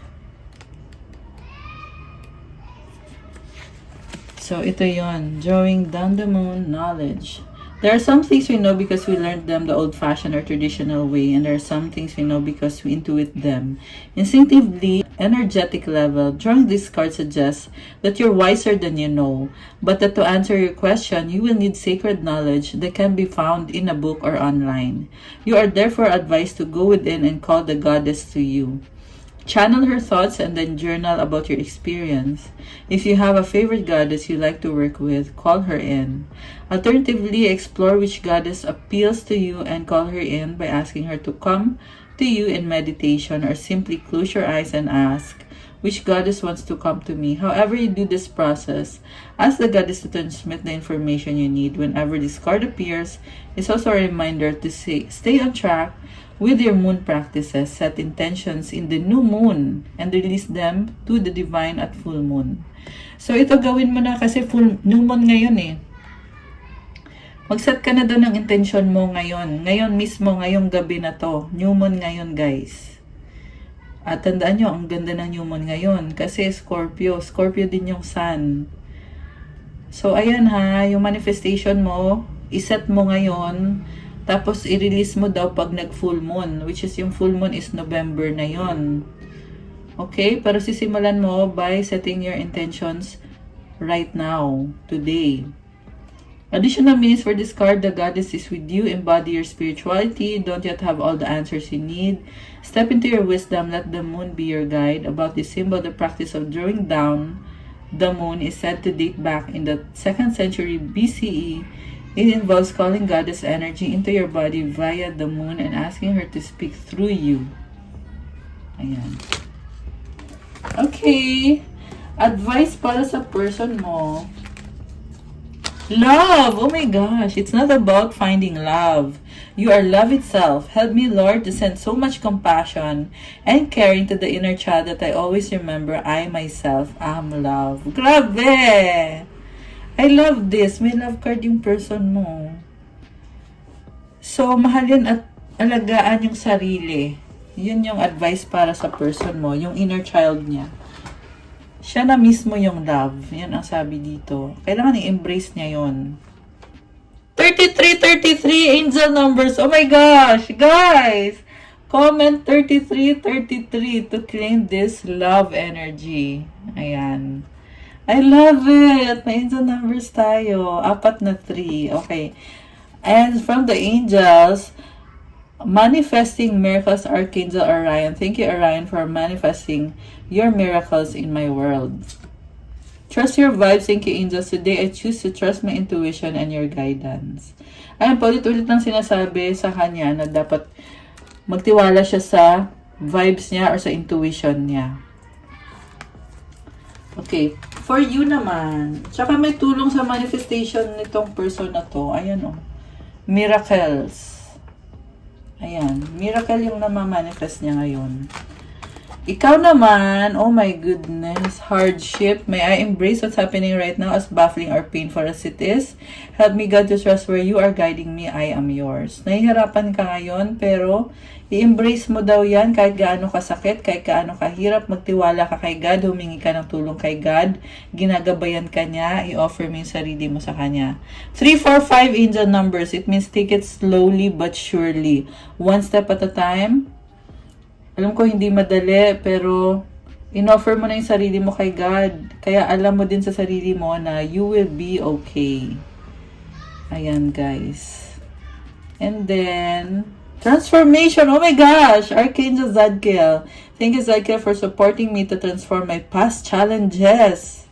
So, ito yon, drawing down the moon, knowledge. There are some things we know because we learned them the old-fashioned or traditional way, and there are some things we know because we intuit them. Instinctively, energetic level. Drawing this card suggests that you're wiser than you know, but that to answer your question, you will need sacred knowledge that can be found in a book or online. You are therefore advised to go within and call the goddess to you. Channel her thoughts and then journal about your experience. If you have a favorite goddess you like to work with, call her in. Alternatively, explore which goddess appeals to you and call her in by asking her to come to you in meditation, or simply close your eyes and ask, which goddess wants to come to me? However you do this process, ask the goddess to transmit the information you need. Whenever this card appears, it's also a reminder to stay on track with your moon practices. Set intentions in the new moon and release them to the divine at full moon. So ito gawin mo na kasi new moon ngayon eh. Mag-set ka na doon ng intention mo ngayon. Ngayon mismo, ngayong gabi na to. New moon ngayon, guys. At tandaan nyo, ang ganda ng new moon ngayon. Kasi Scorpio. Scorpio din yung sun. So, ayan ha. Yung manifestation mo, iset mo ngayon. Tapos, i-release mo daw pag nag-full moon. Which is yung full moon is November na yon. Okay? Pero sisimulan mo by setting your intentions right now. Today. Additional meanings for this card: the goddess is with you. Embody your spirituality. Don't yet have all the answers you need. Step into your wisdom. Let the moon be your guide. About this symbol, the practice of drawing down the moon is said to date back in the 2nd century BCE. It involves calling goddess energy into your body via the moon and asking her to speak through you. Ayan. Okay. Advice para sa person mo. Love! Oh my gosh, it's not about finding love. You are love itself. Help me, Lord, to send so much compassion and caring to the inner child that I always remember I myself am love. Grabe! I love this. May love card yung person mo. So, mahalin at alagaan yung sarili. Yun yung advice para sa person mo, yung inner child niya. Siya na mismo yung love. Yan ang sabi dito. Kailangan i-embrace niya yon. 33 angel numbers. Oh my gosh, guys! Comment 33 to claim this love energy. Ayan. I love it! May angel numbers tayo. 4 na 3. Okay. And from the angels, manifesting miracles, Archangel Orion. Thank you, Orion, for manifesting your miracles in my world. Trust your vibes. Thank you, angels. Today, I choose to trust my intuition and your guidance. Ayan, paulit-ulit lang sinasabi sa kanya na dapat magtiwala siya sa vibes niya or sa intuition niya. Okay. For you naman, tsaka may tulong sa manifestation nitong person na to. Ayan o. Miracles. Ayan. Miracle yung namamanifest niya ngayon. Ikaw naman, oh my goodness, hardship. May I embrace what's happening right now, as baffling or painful as it is? Help me, God, to trust where you are guiding me. I am yours. Nahihirapan ka ngayon, pero i-embrace mo daw yan kahit gaano kasakit, kahit gaano kahirap. Magtiwala ka kay God, humingi ka ng tulong kay God, ginagabayan ka niya, i-offer mo yung sarili mo sa Kanya. 3, 4, 5 angel numbers. It means take it slowly but surely. One step at a time. Alam ko hindi madali, pero in-offer mo na yung sarili mo kay God. Kaya alam mo din sa sarili mo na you will be okay. Ayan, guys. And then, transformation. Oh my gosh! Archangel Zadkiel. Thank you, Zadkiel, for supporting me to transform my past challenges.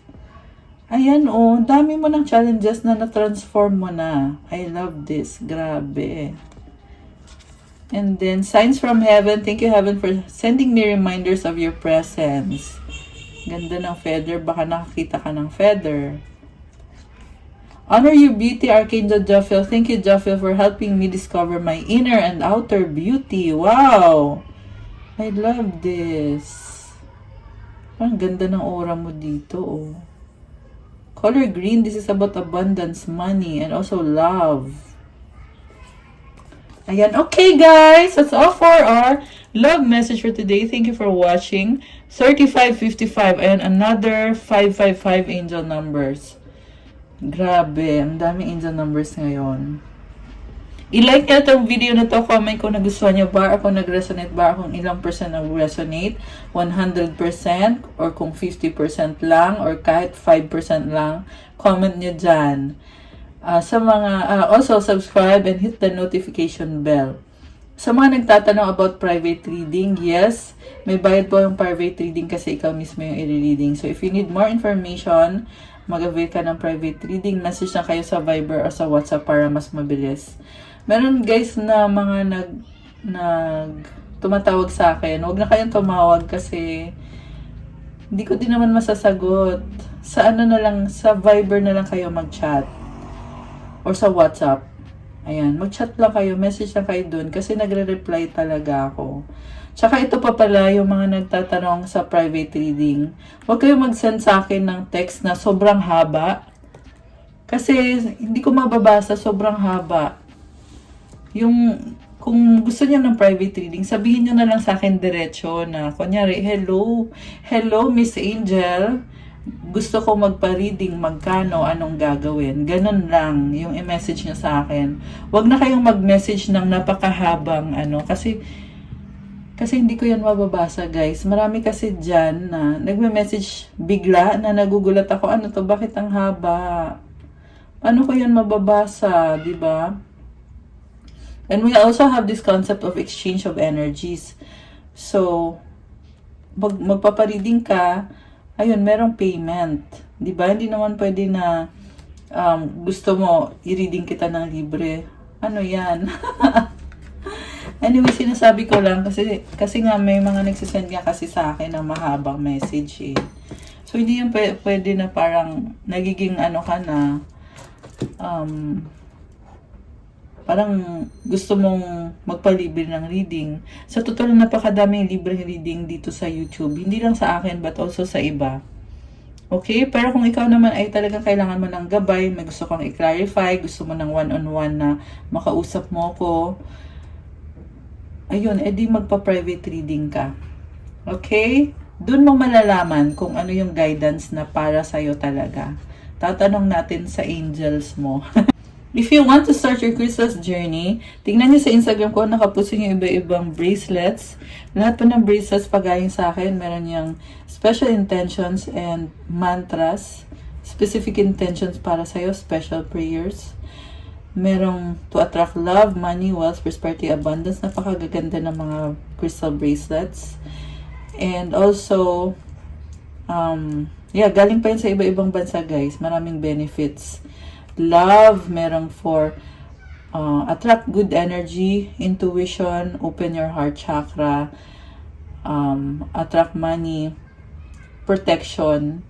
Ayan, oh. Dami mo ng challenges na na-transform mo na. I love this. Grabe. And then, signs from heaven. Thank you, heaven, for sending me reminders of your presence. Ganda ng feather. Baka nakakita ka ng feather. Honor your beauty, Archangel Jophiel. Thank you, Jophiel, for helping me discover my inner and outer beauty. Wow! I love this. Ang ganda ng aura mo dito, oh. Color green. This is about abundance, money, and also love. Ayan. Okay, guys. That's all for our love message for today. Thank you for watching. 3555. Ayan, another 555 angel numbers. Grabe. Ang daming angel numbers ngayon. I-like nyo itong video na to, comment kung nagustuhan nyo ba, or kung nag-resonate ba, kung ilang percent nag-resonate, 100%, or kung 50% lang, or kahit 5% lang, comment nyo dyan. Also, subscribe and hit the notification bell. Sa mga nagtatanong about private reading, yes, may bayad po yung private reading kasi ikaw mismo yung i-reading. So, if you need more information, mag-avail ka ng private reading, message na kayo sa Viber or sa WhatsApp para mas mabilis. Meron guys na mga tumatawag sa akin. Huwag na kayong tumawag kasi hindi ko din naman masasagot. Sa sa Viber na lang kayo mag-chat. Or sa WhatsApp. Ayan, mag-chat lang kayo, message lang kayo dun kasi nagre-reply talaga ako. Tsaka ito pa pala yung mga nagtatanong sa private reading. Huwag kayo mag-send sa akin ng text na sobrang haba. Kasi hindi ko mababasa, sobrang haba. Kung gusto niyo ng private reading, sabihin niyo na lang sa akin diretso na, kunyari, hello Miss Angel, gusto ko magpa-reading, magkano, anong gagawin. Ganun lang yung i-message niyo sa akin. Huwag na kayong mag-message ng napakahabang kasi hindi ko yan mababasa, guys. Marami kasi dyan na nagme-message bigla na nagugulat ako, ano to, bakit ang haba? Ano ko yan mababasa, di ba? And we also have this concept of exchange of energies. So, magpapareading ka, ayun, merong payment. Diba? Hindi naman pwede na gusto mo, i-reading kita ng libre. Ano yan? Anyway, sinasabi ko lang kasi nga may mga nagsisend nga kasi sa akin ng mahabang message eh. So, hindi yung pwede na parang nagiging ka na parang gusto mong magpalibre ng reading. Sa totoo lang, napakadaming libreng reading dito sa YouTube. Hindi lang sa akin, but also sa iba. Okay? Pero kung ikaw naman ay talagang kailangan mo ng gabay, may gusto kang i-clarify, gusto mo ng one-on-one na makausap mo ko, ayun, edi magpa-private reading ka. Okay? Doon mo malalaman kung ano yung guidance na para sa'yo talaga. Tatanong natin sa angels mo. If you want to start your crystals journey, tingnan niyo sa Instagram ko, nakapost yung iba-ibang bracelets. Lahat po ng bracelets pagaling sa akin, meron yung special intentions and mantras, specific intentions para sa'yo, special prayers. Merong to attract love, money, wealth, prosperity, abundance. Napakagaganda ng mga crystal bracelets. And also, galing pa yun sa iba-ibang bansa, guys. Maraming benefits. Love, merong for attract good energy, intuition, open your heart chakra, attract money, protection,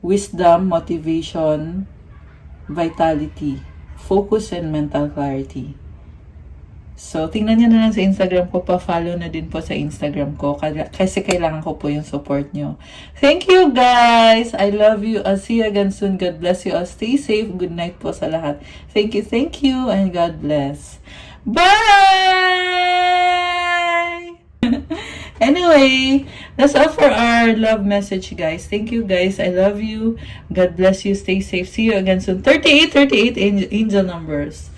wisdom, motivation, vitality, focus, and mental clarity. So, tingnan nyo na lang sa Instagram ko. Pa-follow na din po sa Instagram ko. Kasi kailangan ko po yung support nyo. Thank you, guys! I love you. I'll see you again soon. God bless you all. Stay safe. Good night po sa lahat. Thank you, and God bless. Bye! Anyway, that's all for our love message, guys. Thank you, guys. I love you. God bless you. Stay safe. See you again soon. 38 angel numbers.